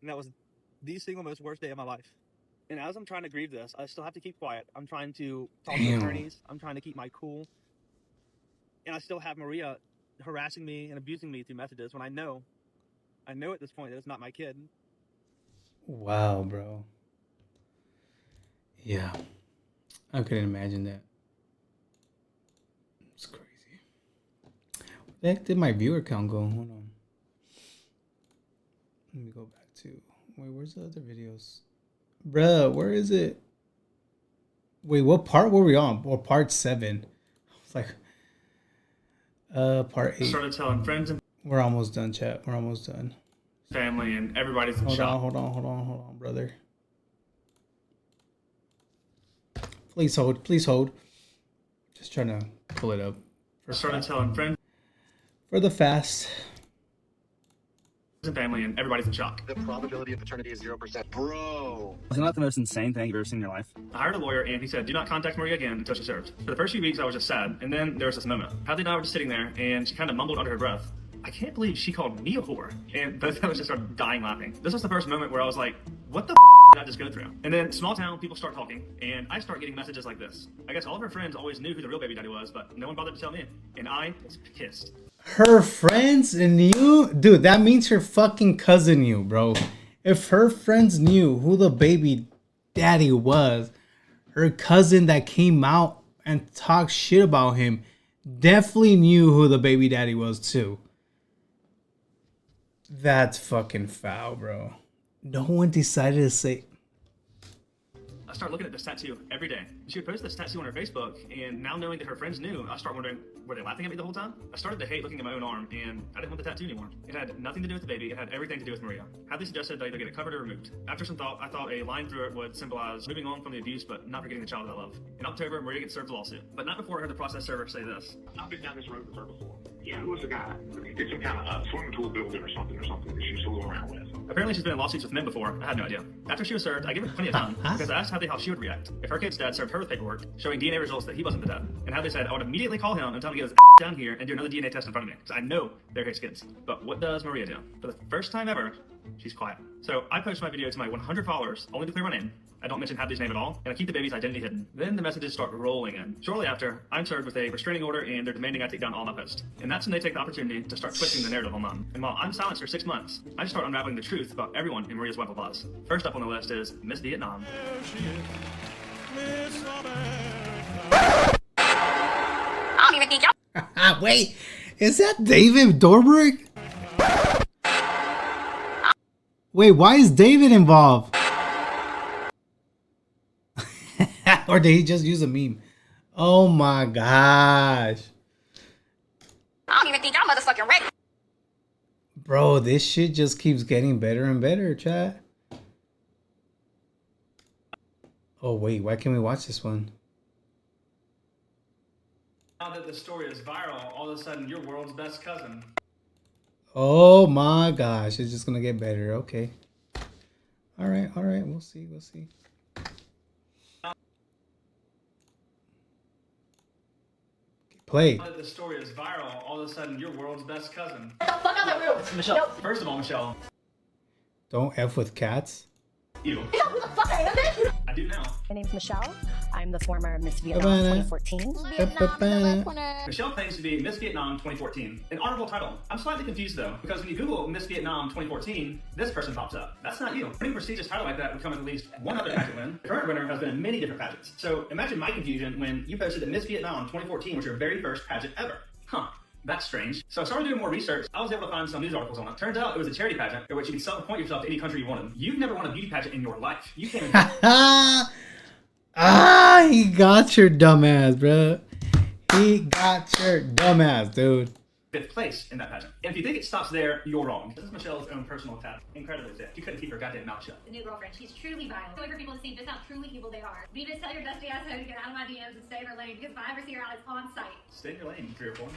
And that was the single most worst day of my life. And as I'm trying to grieve this, I still have to keep quiet. I'm trying to talk to attorneys. I'm trying to keep my cool. And I still have Maria harassing me and abusing me through messages when I know at this point that it's not my kid. Wow, bro. Yeah. I couldn't imagine that. It's crazy. Where the heck did my viewer count go? Hold on. Let me go back to... Wait, where's the other videos? Bruh, where is it? Wait, what part were we on? Or part 7? I was like... part 8. Started telling friends and... We're almost done, chat. We're almost done. Family and everybody's in shock. Hold on, brother. Please hold. Just trying to pull it up. Started telling friends for the fast. family, and everybody's in shock. The probability of paternity is 0%. Bro. Isn't that the most insane thing you've ever seen in your life? I hired a lawyer, and he said, do not contact Maria again until she serves. For the first few weeks, I was just sad, and then there was this moment. Hadley and I were just sitting there, and she kind of mumbled under her breath, I can't believe she called me a whore. And both of us just started dying laughing. This was the first moment where I was like, what the did I just go through? And then small town, people start talking, and I start getting messages like this. I guess all of her friends always knew who the real baby daddy was, but no one bothered to tell me, and I was pissed. Her friends knew? Dude, that means her fucking cousin knew, bro. If her friends knew who the baby daddy was, her cousin that came out and talked shit about him definitely knew who the baby daddy was too. That's fucking foul, bro. No one decided to say... I start looking at this tattoo every day. She would post this tattoo on her Facebook, and now knowing that her friends knew, I start wondering, were they laughing at me the whole time? I started to hate looking at my own arm, and I didn't want the tattoo anymore. It had nothing to do with the baby, it had everything to do with Maria. Hadley suggested that I either get it covered or removed. After some thought, I thought a line through it would symbolize moving on from the abuse, but not forgetting the child that I love. In October, Maria gets served a lawsuit, but not before I heard the process server say this. I've been down this road with her before. Yeah, who was the guy? Did some kind of swimming pool building or something that she used to go around with. Apparently she's been in lawsuits with men before. I had no idea. After she was served, I gave her plenty of time because I asked Hadley how she would react if her kid's dad served her with paperwork showing DNA results that he wasn't the dad. And Hadley said I would immediately call him and tell him to get his down here and do another DNA test in front of me because I know they're his kids. But what does Maria do? For the first time ever, she's quiet. So I post my video to my 100 followers only to clear my name. I don't mention Hadley's name at all, and I keep the baby's identity hidden. Then the messages start rolling in. Shortly after, I'm served with a restraining order, and they're demanding I take down all my posts. And that's when they take the opportunity to start twisting the narrative on mom. And while I'm silenced for 6 months, I just start unraveling the truth about everyone in Maria's web of lies. First up on the list is Miss Vietnam. I don't even think y'all. Wait, is that David Dobrik? Wait, why is David involved? Or did he just use a meme? Oh my gosh. I don't even think y'all motherfucking ready. Bro, this shit just keeps getting better and better, chat. Oh wait, why can't we watch this one? Now that the story is viral, all of a sudden you're world's best cousin. Oh my gosh, it's just gonna get better. Okay. Alright, we'll see. Play. Now that the story is viral, all of a sudden you're world's best cousin. Get the fuck out of the room. Michelle. Nope. First of all, Michelle. Don't F with cats. You. You know who the fuck I am, bitch? I do now. My name's Michelle. I'm the former Miss Vietnam 2014. Michelle claims to be Miss Vietnam 2014. An honorable title. I'm slightly confused though, because when you Google Miss Vietnam 2014, this person pops up. That's not you. Any prestigious title like that would come with at least one other pageant win. The current winner has been in many different pageants. So imagine my confusion when you posted that Miss Vietnam 2014 was your very first pageant ever. Huh. That's strange. So I started doing more research. I was able to find some news articles on it. Turns out it was a charity pageant in which you could self-appoint yourself to any country you wanted. You've never won a beauty pageant in your life. You can't even... He got your dumbass, bro. He got your dumbass, dude. 5th place in that pageant. And if you think it stops there, you're wrong. This is Michelle's own personal attack. Incredibly sick. She couldn't keep her goddamn mouth shut. The new girlfriend, she's truly vile. So for people to see just how truly evil they are. Beavis, tell your dusty asshole to get out of my DMs and stay in her lane because if I ever see her out, it's on site. Stay in your lane, 3 or 4.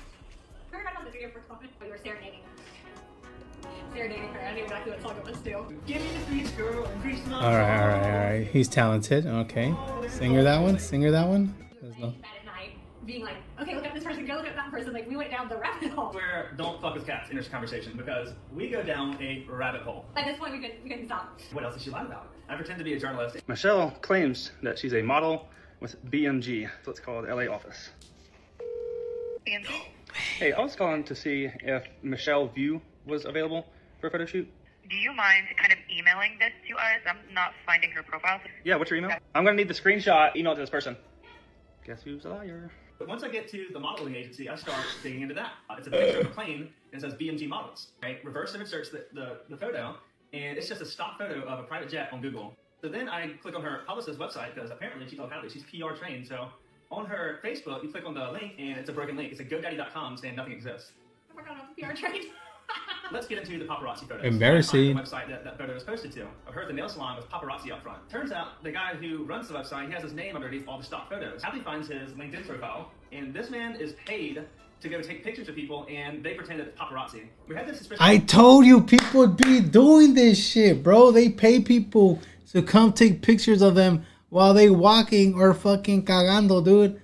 Her right on the 3 or 4 comment. You were serenading her. Serenading her. I knew exactly what song it was still. Give me the streets, girl, and grease my Alright. He's talented. Okay. Sing her that one. There's no... At night, being like, okay, look at this person, go look at that person. Like, we went down the rabbit hole. Where don't fuck with cats in this conversation because we go down a rabbit hole. At this point, we couldn't stop. What else did she lie about? I pretend to be a journalist. Michelle claims that she's a model with BMG. So it's called LA office. BMG? Hey, I was calling to see if Michelle View was available for a photo shoot. Do you mind kind of emailing this to us? I'm not finding her profile. Yeah, what's your email? I'm gonna need the screenshot emailed to this person. Guess who's a liar? But once I get to the modeling agency, I start digging into that. It's a picture of a plane and it says BMG models. Right? Reverse image search the photo, and it's just a stock photo of a private jet on Google. So then I click on her publicist's website because apparently she told Hadley she's PR trained. So on her Facebook, you click on the link and it's a broken link. It's a GoDaddy.com saying nothing exists. Oh my god, I'm PR trained. let's get into the paparazzi photos. Embarrassing. The website that photo was posted to. I heard the nail salon with paparazzi up front. Turns out the guy who runs the website, he has his name underneath all the stock photos. Hadley finds his LinkedIn profile, and this man is paid to go take pictures of people, and they pretend that it's paparazzi. We had this suspicion. I told you people would be doing this shit, bro. They pay people to come take pictures of them while they walking or fucking cagando, dude.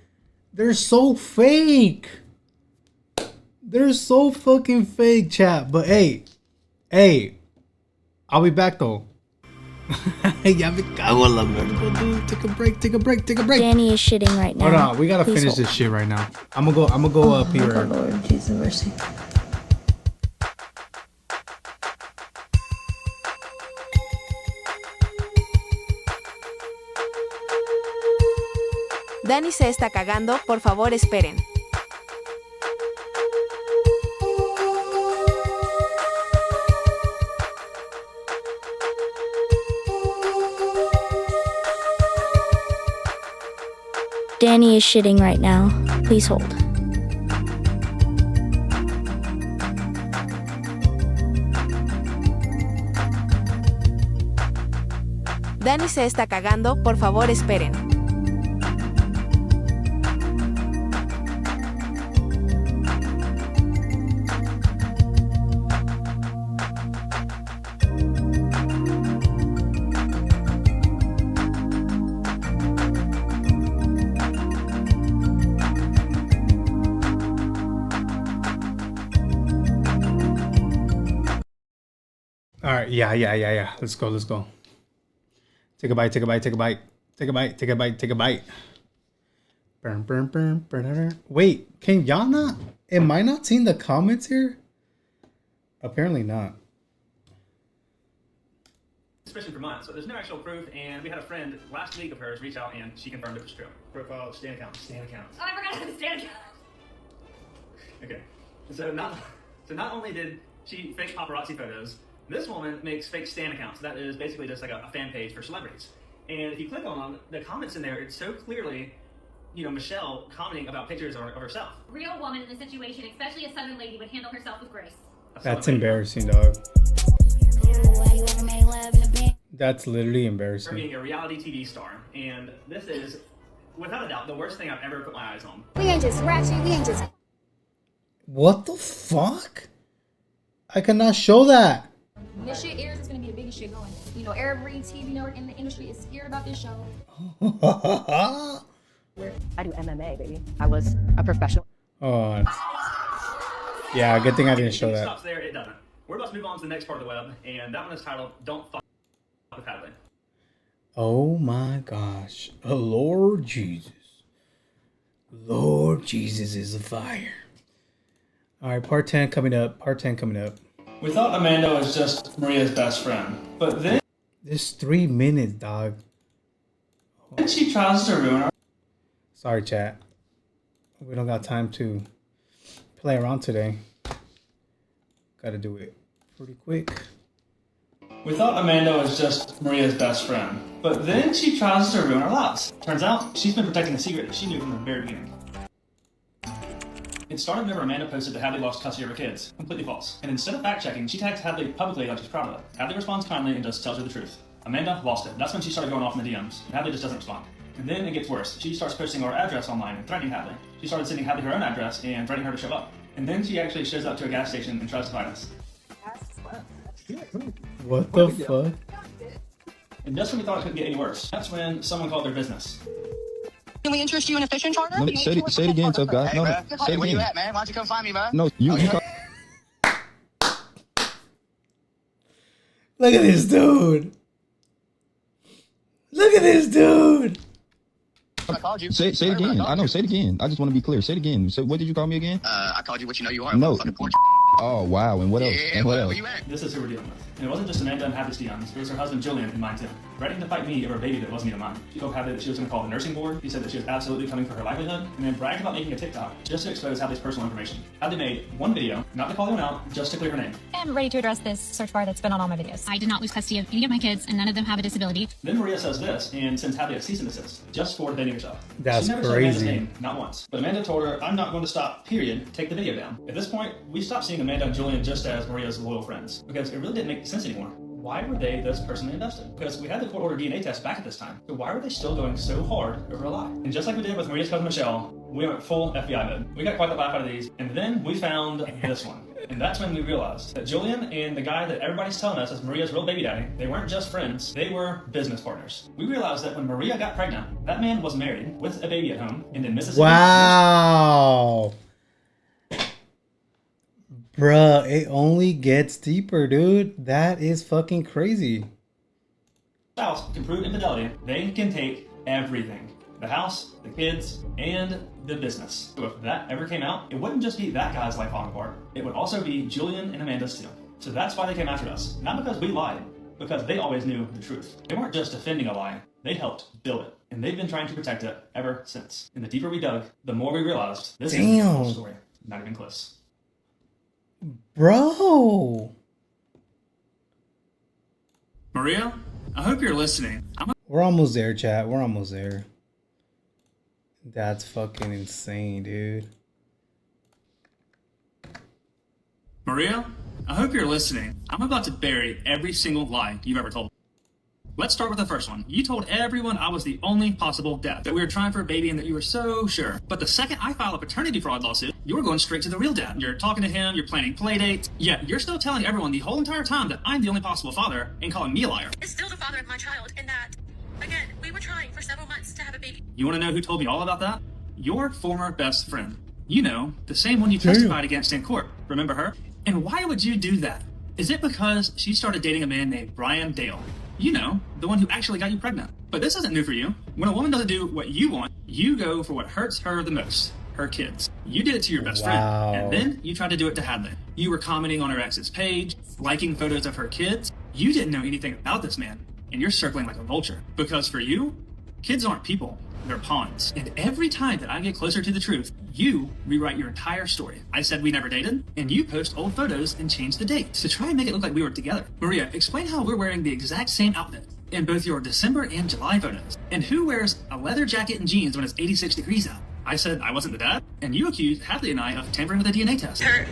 They're so fake. They're so fucking fake, chat. But hey, I'll be back though. Ya me cago en la verga, dude. Take a break. Danny is shitting right now. Hold on, we gotta Please finish hold. this shit right now. I'm gonna go up here. Oh, Lord Jesus mercy. Danny se está cagando, por favor esperen. Danny is shitting right now. Please hold. Danny se está cagando, por favor esperen. All right, yeah. Let's go. Take a bite. Burn. Wait, can y'all not? Am I not seeing the comments here? Apparently not. Suspicion for months, but there's no actual proof, and we had a friend last week of hers reach out, and she confirmed it was true. Profile, Stan account. Oh, I forgot to Stan account. Okay, so not only did she fake paparazzi photos, this woman makes fake Stan accounts. That is basically just like a fan page for celebrities. And if you click on the comments in there, it's so clearly, Michelle commenting about pictures of herself. Real woman in the situation, especially a Southern lady, would handle herself with grace. That's embarrassing, dog. That's literally Her embarrassing. being a reality TV star, and this is, without a doubt, the worst thing I've ever put my eyes on. We ain't just ratchet, we ain't just... What the fuck? I cannot show that. When this shit airs, it's gonna be the biggest shit going. Every TV network in the industry is scared about this show. I do MMA, baby. I was a professional. Oh. Yeah, good thing I didn't show If it that. stops there, it doesn't. We're about to move on to the next part of the web, and that one is titled "Don't Fuck with Hadley." Oh my gosh. Oh, Lord Jesus. Lord Jesus is a fire. All right, part 10 coming up. We thought Amanda was just Maria's best friend, but then This 3 minutes, dog. she tries to ruin her. Sorry, chat. We don't got time to play around today. Gotta do it pretty quick. We thought Amanda was just Maria's best friend, but then she tries to ruin our lives. Turns out, she's been protecting a secret that she knew from the very beginning. It started whenever Amanda posted that Hadley lost custody of her kids. Completely false. And instead of fact-checking, she tags Hadley publicly like she's proud of it. Hadley responds kindly and just tells her the truth. Amanda lost it. That's when she started going off in the DMs, and Hadley just doesn't respond. And then it gets worse. She starts posting our address online and threatening Hadley. She started sending Hadley her own address and threatening her to show up. And then she actually shows up to a gas station and tries to fight us. What the fuck? And just when we thought it couldn't get any worse, that's when someone called their business. Can we interest you in a fishing charter? Let me say it again, tough guy. No, say it Where you again. at, man? Why don't you come find me, man? No, you Look at this dude. Look at this dude. I called you. Say it again. I know, say it again. I just want to be clear. Say it again. So what did you call me again? I called you what you know you are. No. Fucking porch. Oh, wow. And what else? Yeah, And what where else? you at? This is who we're dealing with. And it wasn't just Amanda and Hadley's DMs, it was her husband Julian and mine too. Threatening to fight me over a baby that wasn't even mine. She told Hadley that she was going to call the nursing board. He said that she was absolutely coming for her livelihood, and then bragged about making a TikTok just to expose Hadley's personal information. Hadley made one video, not to call anyone out, just to clear her name. I'm ready to address this search bar that's been on all my videos. I did not lose custody of any of my kids, and none of them have a disability. Then Maria says this and sends Hadley a cease and desist, just for defending herself. That's she never said Amanda's crazy. name, not once. But Amanda told her, "I'm not going to stop, period. Take the video down." At this point, we stopped seeing Amanda and Julian just as Maria's loyal friends because it really didn't make sense anymore. Why were they this personally invested? Because we had the court order DNA test back at this time. So why were they still going so hard over a lie? And just like we did with Maria's cousin Michelle, we went full FBI mode. We got quite the laugh out of these. And then we found this one. And that's when we realized that Julian and the guy that everybody's telling us is Maria's real baby daddy, they weren't just friends, they were business partners. We realized that when Maria got pregnant, that man was married with a baby at home and in Mississippi. Wow. Bruh, it only gets deeper, dude. That is fucking crazy. Spouse can prove infidelity. They can take everything. The house, the kids, and the business. So if that ever came out, it wouldn't just be that guy's life falling apart. It would also be Julian and Amanda's too. So that's why they came after us. Not because we lied, because they always knew the truth. They weren't just defending a lie, they helped build it. And they've been trying to protect it ever since. And the deeper we dug, the more we realized this is the whole story. Not even close. Bro. Maria, I hope you're listening. We're almost there, chat. We're almost there. That's fucking insane, dude. Maria, I hope you're listening. I'm about to bury every single lie you've ever told. Let's start with the first one. You told everyone I was the only possible dad, that we were trying for a baby and that you were so sure. But the second I file a paternity fraud lawsuit, you were going straight to the real dad. You're talking to him, you're planning play dates, yet you're still telling everyone the whole entire time that I'm the only possible father and calling me a liar. Is still the father of my child, and that, again, we were trying for several months to have a baby. You want to know who told me all about that? Your former best friend. You know, the same one you testified against in court. Remember her? And why would you do that? Is it because she started dating a man named Brian Dale? You know, the one who actually got you pregnant. But this isn't new for you. When a woman doesn't do what you want, you go for what hurts her the most. Her kids. You did it to your best friend, and then you tried to do it to Hadley. You were commenting on her ex's page, liking photos of her kids. You didn't know anything about this man, and you're circling like a vulture. Because for you, kids aren't people, they're pawns. And every time that I get closer to the truth, you rewrite your entire story. I said we never dated, and you post old photos and change the date to try and make it look like we were together. Maria, explain how we're wearing the exact same outfit in both your December and July photos. And who wears a leather jacket and jeans when it's 86 degrees out? I said I wasn't the dad, and you accused Hadley and I of tampering with a DNA test. Her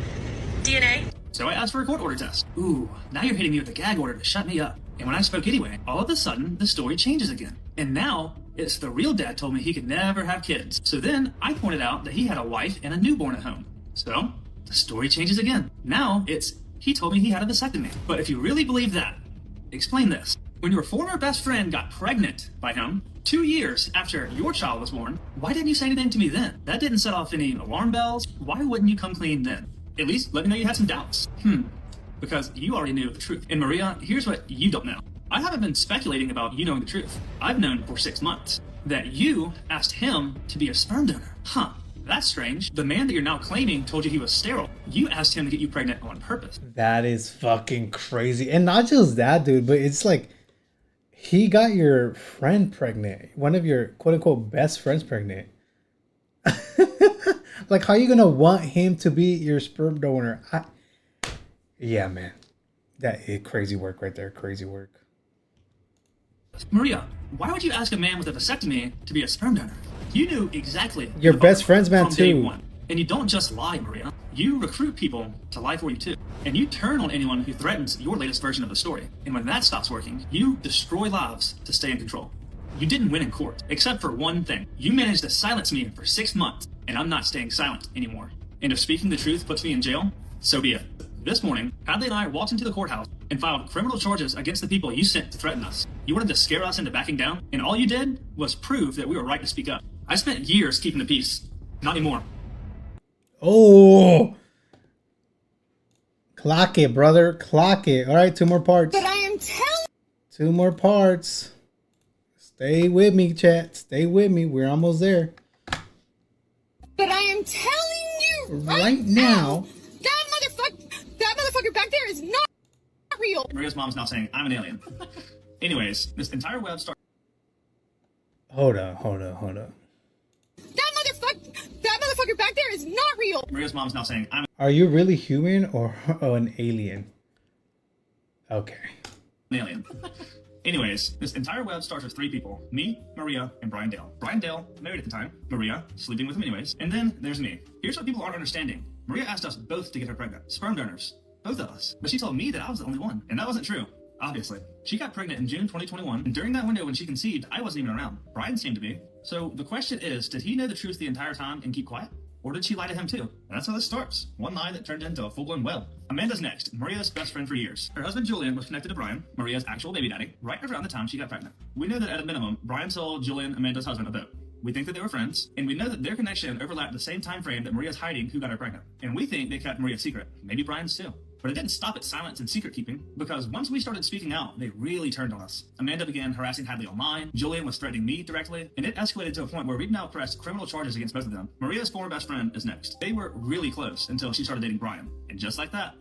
DNA? So I asked for a court order test. Ooh, now you're hitting me with a gag order to shut me up. And when I spoke anyway, all of a sudden, the story changes again. And now, it's the real dad told me he could never have kids. So then, I pointed out that he had a wife and a newborn at home. So, the story changes again. Now, it's, he told me he had a vasectomy. But if you really believe that, explain this. When your former best friend got pregnant by him, 2 years after your child was born, why didn't you say anything to me then? That didn't set off any alarm bells. Why wouldn't you come clean then? At least let me know you had some doubts. Because you already knew the truth. And Maria, here's what you don't know. I haven't been speculating about you knowing the truth. I've known for 6 months that you asked him to be a sperm donor. That's strange. The man that you're now claiming told you he was sterile. You asked him to get you pregnant on purpose. That is fucking crazy. And not just that, dude, but it's like he got your friend pregnant. One of your quote unquote best friends pregnant. Like, how are you gonna want him to be your sperm donor? Yeah, man. That is crazy work right there. Crazy work. Maria, why would you ask a man with a vasectomy to be a sperm donor? You knew exactly. Your best friend's man from day too. one. And you don't just lie, Maria. You recruit people to lie for you too. And you turn on anyone who threatens your latest version of the story. And when that stops working, you destroy lives to stay in control. You didn't win in court, except for one thing. You managed to silence me for 6 months, and I'm not staying silent anymore. And if speaking the truth puts me in jail, so be it. This morning, Hadley and I walked into the courthouse and filed criminal charges against the people you sent to threaten us. You wanted to scare us into backing down, and all you did was prove that we were right to speak up. I spent years keeping the peace. Not anymore. Oh. Clock it, brother. Clock it. All right, 2 more parts. But I am telling 2 more parts. Stay with me, chat. Stay with me. We're almost there. But I am telling you right now. That motherfucker back there is not real. Maria's mom's now saying, I'm an alien. Anyways, this entire web started. Hold up. That motherfucker back there is not real. Maria's mom's now saying, I'm Are you really human or an alien? Okay. an alien. Anyways, this entire web starts with 3 people. Me, Maria, and Brian Dale. Brian Dale, married at the time. Maria, sleeping with him anyways. And then there's me. Here's what people aren't understanding. Maria asked us both to get her pregnant. Sperm donors. Both of us. But she told me that I was the only one. And that wasn't true. Obviously. She got pregnant in June 2021, and during that window when she conceived, I wasn't even around. Brian seemed to be. So the question is, did he know the truth the entire time and keep quiet? Or did she lie to him too? And that's how this starts. One lie that turned into a full-blown web. Amanda's next, Maria's best friend for years. Her husband Julian was connected to Brian, Maria's actual baby daddy, right around the time she got pregnant. We know that at a minimum, Brian sold Julian, Amanda's husband, a boat. We think that they were friends, and we know that their connection overlapped the same time frame that Maria's hiding who got her pregnant. And we think they kept Maria's secret. Maybe Brian's too. But it didn't stop at silence and secret keeping, because once we started speaking out, they really turned on us. Amanda began harassing Hadley online, Julian was threatening me directly, and it escalated to a point where we've now pressed criminal charges against both of them. Maria's former best friend is next. They were really close until she started dating Brian. And just like that,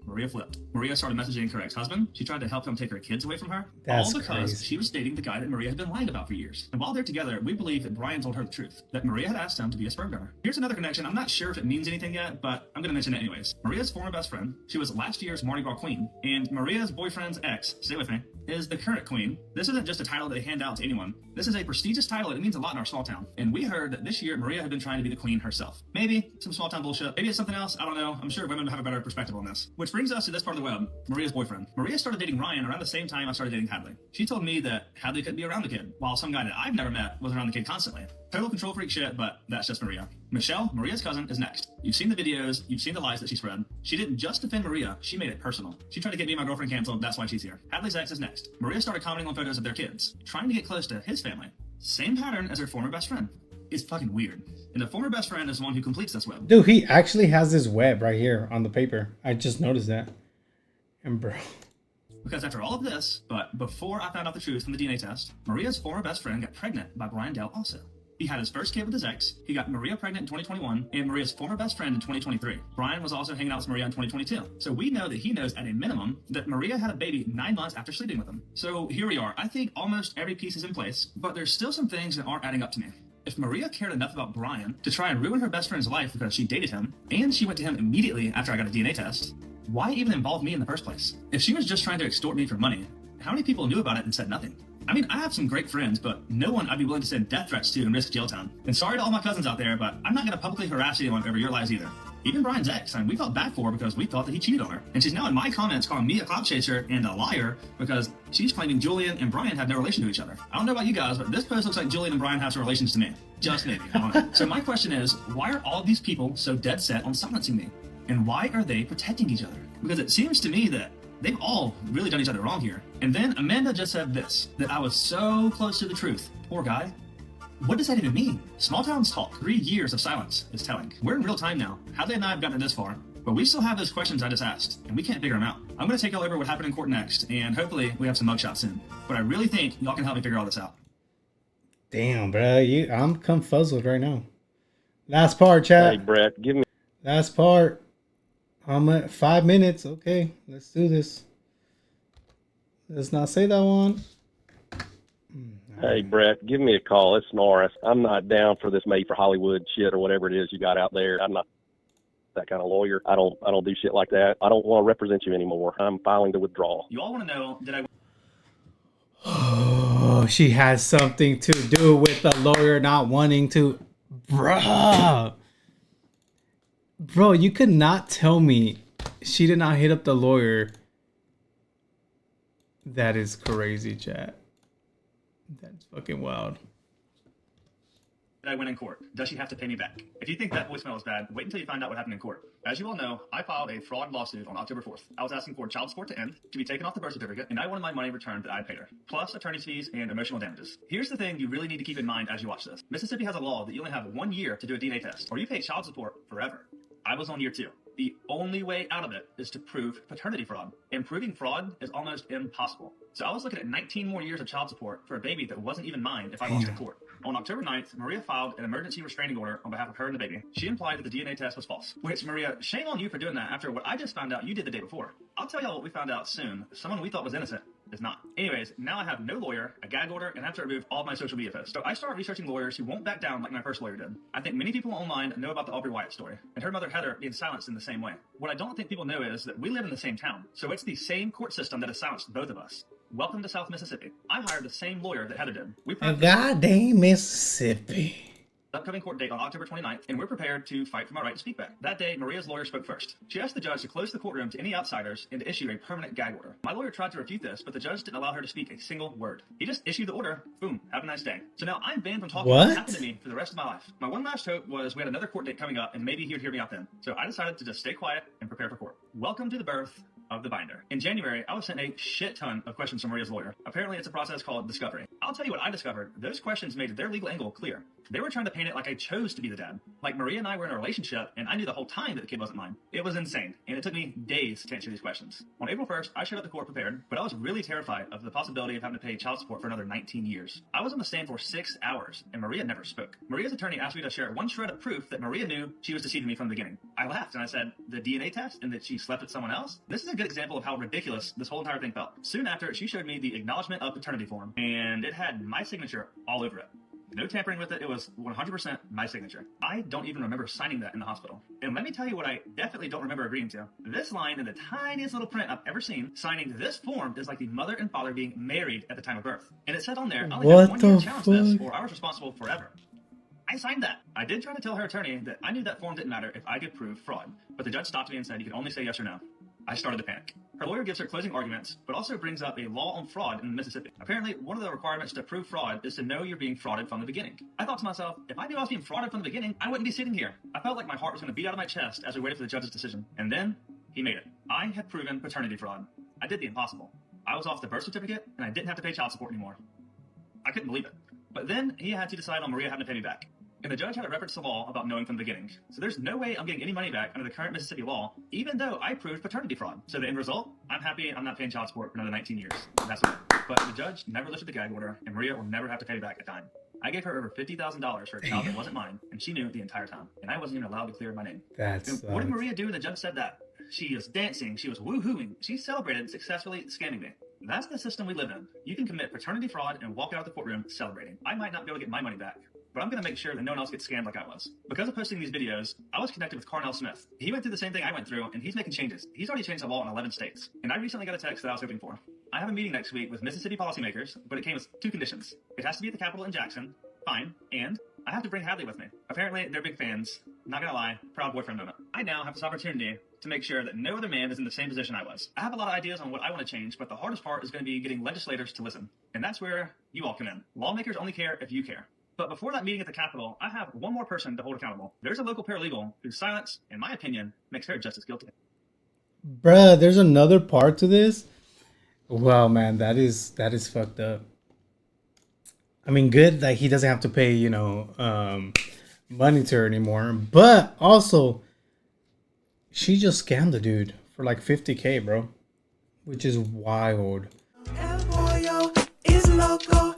Maria flipped. Maria started messaging her ex-husband. She tried to help him take her kids away from her. That's all because crazy. she was dating the guy that Maria had been lying about for years. And while they're together, we believe that Brian told her the truth, that Maria had asked him to be a sperm donor. Here's another connection. I'm not sure if it means anything yet, but I'm going to mention it anyways. Maria's former best friend, she was last year's Mardi Gras queen, and Maria's boyfriend's ex, stay with me, is the current queen. This isn't just a title that they hand out to anyone. This is a prestigious title and it means a lot in our small town. And we heard that this year Maria had been trying to be the queen herself. Maybe some small town bullshit. Maybe it's something else. I don't know. I'm sure women have a better perspective on this. Which brings us to this part of the web, Maria's boyfriend. Maria started dating Ryan around the same time I started dating Hadley. She told me that Hadley couldn't be around the kid, while some guy that I've never met was around the kid constantly. Total control freak shit, but that's just Maria. Michelle, Maria's cousin, is next. You've seen the videos, you've seen the lies that she spread. She didn't just defend Maria, she made it personal. She tried to get me and my girlfriend canceled, that's why she's here. Hadley's ex is next. Maria started commenting on photos of their kids, trying to get close to his family. Same pattern as her former best friend. It's fucking weird. And the former best friend is the one who completes this web. Dude, he actually has this web right here on the paper. I just noticed that. And bro. Because after all of this, but before I found out the truth from the DNA test, Maria's former best friend got pregnant by Brian Dale also. He had his first kid with his ex, he got Maria pregnant in 2021, and Maria's former best friend in 2023. Brian was also hanging out with Maria in 2022. So we know that he knows at a minimum that Maria had a baby 9 months after sleeping with him. So here we are. I think almost every piece is in place, but there's still some things that aren't adding up to me. If Maria cared enough about Brian to try and ruin her best friend's life because she dated him, and she went to him immediately after I got a DNA test, why even involve me in the first place? If she was just trying to extort me for money, how many people knew about it and said nothing? I mean, I have some great friends, but no one I'd be willing to send death threats to and risk jail time. And sorry to all my cousins out there, but I'm not going to publicly harass anyone over your lies either. Even Brian's ex, we felt bad for her because we thought that he cheated on her. And she's now in my comments calling me a clout chaser and a liar because she's claiming Julian and Brian have no relation to each other. I don't know about you guys, but this post looks like Julian and Brian have some relations to me. Just maybe, I don't know. So my question is, why are all these people so dead set on silencing me? And why are they protecting each other? Because it seems to me that they've all really done each other wrong here. And then Amanda just said this, that I was so close to the truth. Poor guy. What does that even mean? Small towns talk. 3 years of silence is telling. We're in real time now. Hadley and I have gotten this far, but we still have those questions I just asked, and we can't figure them out. I'm going to take y'all over what happened in court next, and hopefully we have some mugshots soon. But I really think y'all can help me figure all this out. Damn, bro. I'm confuzzled right now. Last part, chat. Hey, Brett, give me... Last part. I'm at 5 minutes. Okay, let's do this. Let's not say that one. Hey, Brett, give me a call. It's Norris. I'm not down for this made for Hollywood shit or whatever it is you got out there. I'm not that kind of lawyer. I don't do shit like that. I don't want to represent you anymore. I'm filing to withdraw. You all want to know, did I... Oh, she has something to do with the lawyer not wanting to... Bruh. Bro, you could not tell me she did not hit up the lawyer. That is crazy, chat. That's fucking wild. I win in court. Does she have to pay me back? If you think that voicemail is bad, wait until you find out what happened in court. As you all know, I filed a fraud lawsuit on October 4th. I was asking for child support to end, to be taken off the birth certificate, and I wanted my money returned that I paid her, plus attorney's fees and emotional damages. Here's the thing you really need to keep in mind as you watch this. Mississippi has a law that you only have 1 year to do a DNA test, or you pay child support forever. I was on year 2. The only way out of it is to prove paternity fraud. And proving fraud is almost impossible. So I was looking at 19 more years of child support for a baby that wasn't even mine if I lost in court. On October 9th, Maria filed an emergency restraining order on behalf of her and the baby. She implied that the DNA test was false. Which, Maria, shame on you for doing that after what I just found out you did the day before. I'll tell y'all what we found out soon. Someone we thought was innocent is not. Anyways, now I have no lawyer, a gag order, and have to remove all of my social media posts. So I started researching lawyers who won't back down like my first lawyer did. I think many people online know about the Aubrey Wyatt story, and her mother Heather being silenced in the same way. What I don't think people know is that we live in the same town, so it's the same court system that has silenced both of us. Welcome to South Mississippi. I hired the same lawyer that Heather did. We And goddamn Mississippi. upcoming court date on October 29th, and we're prepared to fight for my right to speak back. That day, Maria's lawyer spoke first. She asked the judge to close the courtroom to any outsiders and to issue a permanent gag order. My lawyer tried to refute this, but the judge didn't allow her to speak a single word. He just issued the order. Boom. Have a nice day. So now I'm banned from talking about what happened to me for the rest of my life. My one last hope was we had another court date coming up, and maybe he would hear me out then. So I decided to just stay quiet and prepare for court. Welcome to the birth of the binder. In January, I was sent a shit ton of questions from Maria's lawyer. Apparently, it's a process called discovery. I'll tell you what I discovered. Those questions made their legal angle clear. They were trying to paint it like I chose to be the dad. Like Maria and I were in a relationship, and I knew the whole time that the kid wasn't mine. It was insane, and it took me days to answer these questions. On April 1st, I showed up to court prepared, but I was really terrified of the possibility of having to pay child support for another 19 years. I was on the stand for 6 hours, and Maria never spoke. Maria's attorney asked me to share one shred of proof that Maria knew she was deceiving me from the beginning. I laughed, and I said, the DNA test, and that she slept with someone else? This is a good example of how ridiculous this whole entire thing felt. Soon after, she showed me the acknowledgement of paternity form, and it had my signature all over it. No tampering with it. It was 100% my signature. I don't even remember signing that in the hospital. And let me tell you what I definitely don't remember agreeing to. This line in the tiniest little print I've ever seen, signing this form is like the mother and father being married at the time of birth. And it said on there, I only have 1 year to challenge this, or I was responsible forever. I signed that. I did try to tell her attorney that I knew that form didn't matter if I could prove fraud, but the judge stopped me and said you could only say yes or no. I started to panic. Her lawyer gives her closing arguments, but also brings up a law on fraud in Mississippi. Apparently, one of the requirements to prove fraud is to know you're being frauded from the beginning. I thought to myself, if I knew I was being frauded from the beginning, I wouldn't be sitting here. I felt like my heart was going to beat out of my chest as we waited for the judge's decision. And then, he made it. I had proven paternity fraud. I did the impossible. I was off the birth certificate, and I didn't have to pay child support anymore. I couldn't believe it. But then, he had to decide on Maria having to pay me back. And the judge had a reference to law about knowing from the beginning. So there's no way I'm getting any money back under the current Mississippi law, even though I proved paternity fraud. So the end result, I'm happy I'm not paying child support for another 19 years. That's what. But the judge never lifted the gag order, and Maria will never have to pay back a dime. I gave her over $50,000 for a child that wasn't mine, and she knew it the entire time. And I wasn't even allowed to clear my name. That's what did Maria do when the judge said that? She was dancing, she was woohooing, she celebrated successfully scamming me. That's the system we live in. You can commit paternity fraud and walk out of the courtroom celebrating. I might not be able to get my money back, but I'm going to make sure that no one else gets scammed like I was. Because of posting these videos, I was connected with Carnell Smith. He went through the same thing I went through, and he's making changes. He's already changed the law in 11 states. And I recently got a text that I was hoping for. I have a meeting next week with Mississippi policymakers, but it came with 2 conditions. It has to be at the Capitol in Jackson, fine, and I have to bring Hadley with me. Apparently, they're big fans. Not gonna lie, proud boyfriend moment. I now have this opportunity to make sure that no other man is in the same position I was. I have a lot of ideas on what I want to change, but the hardest part is going to be getting legislators to listen. And that's where you all come in. Lawmakers only care if you care. But before that meeting at the Capitol, I have one more person to hold accountable. There's a local paralegal whose silence, in my opinion, makes her just as guilty. Bruh, there's another part to this. Wow, man, that is fucked up. I mean, good that he doesn't have to pay, money to her anymore. But also, she just scammed the dude for like $50K, bro. Which is wild. El pollo is loco.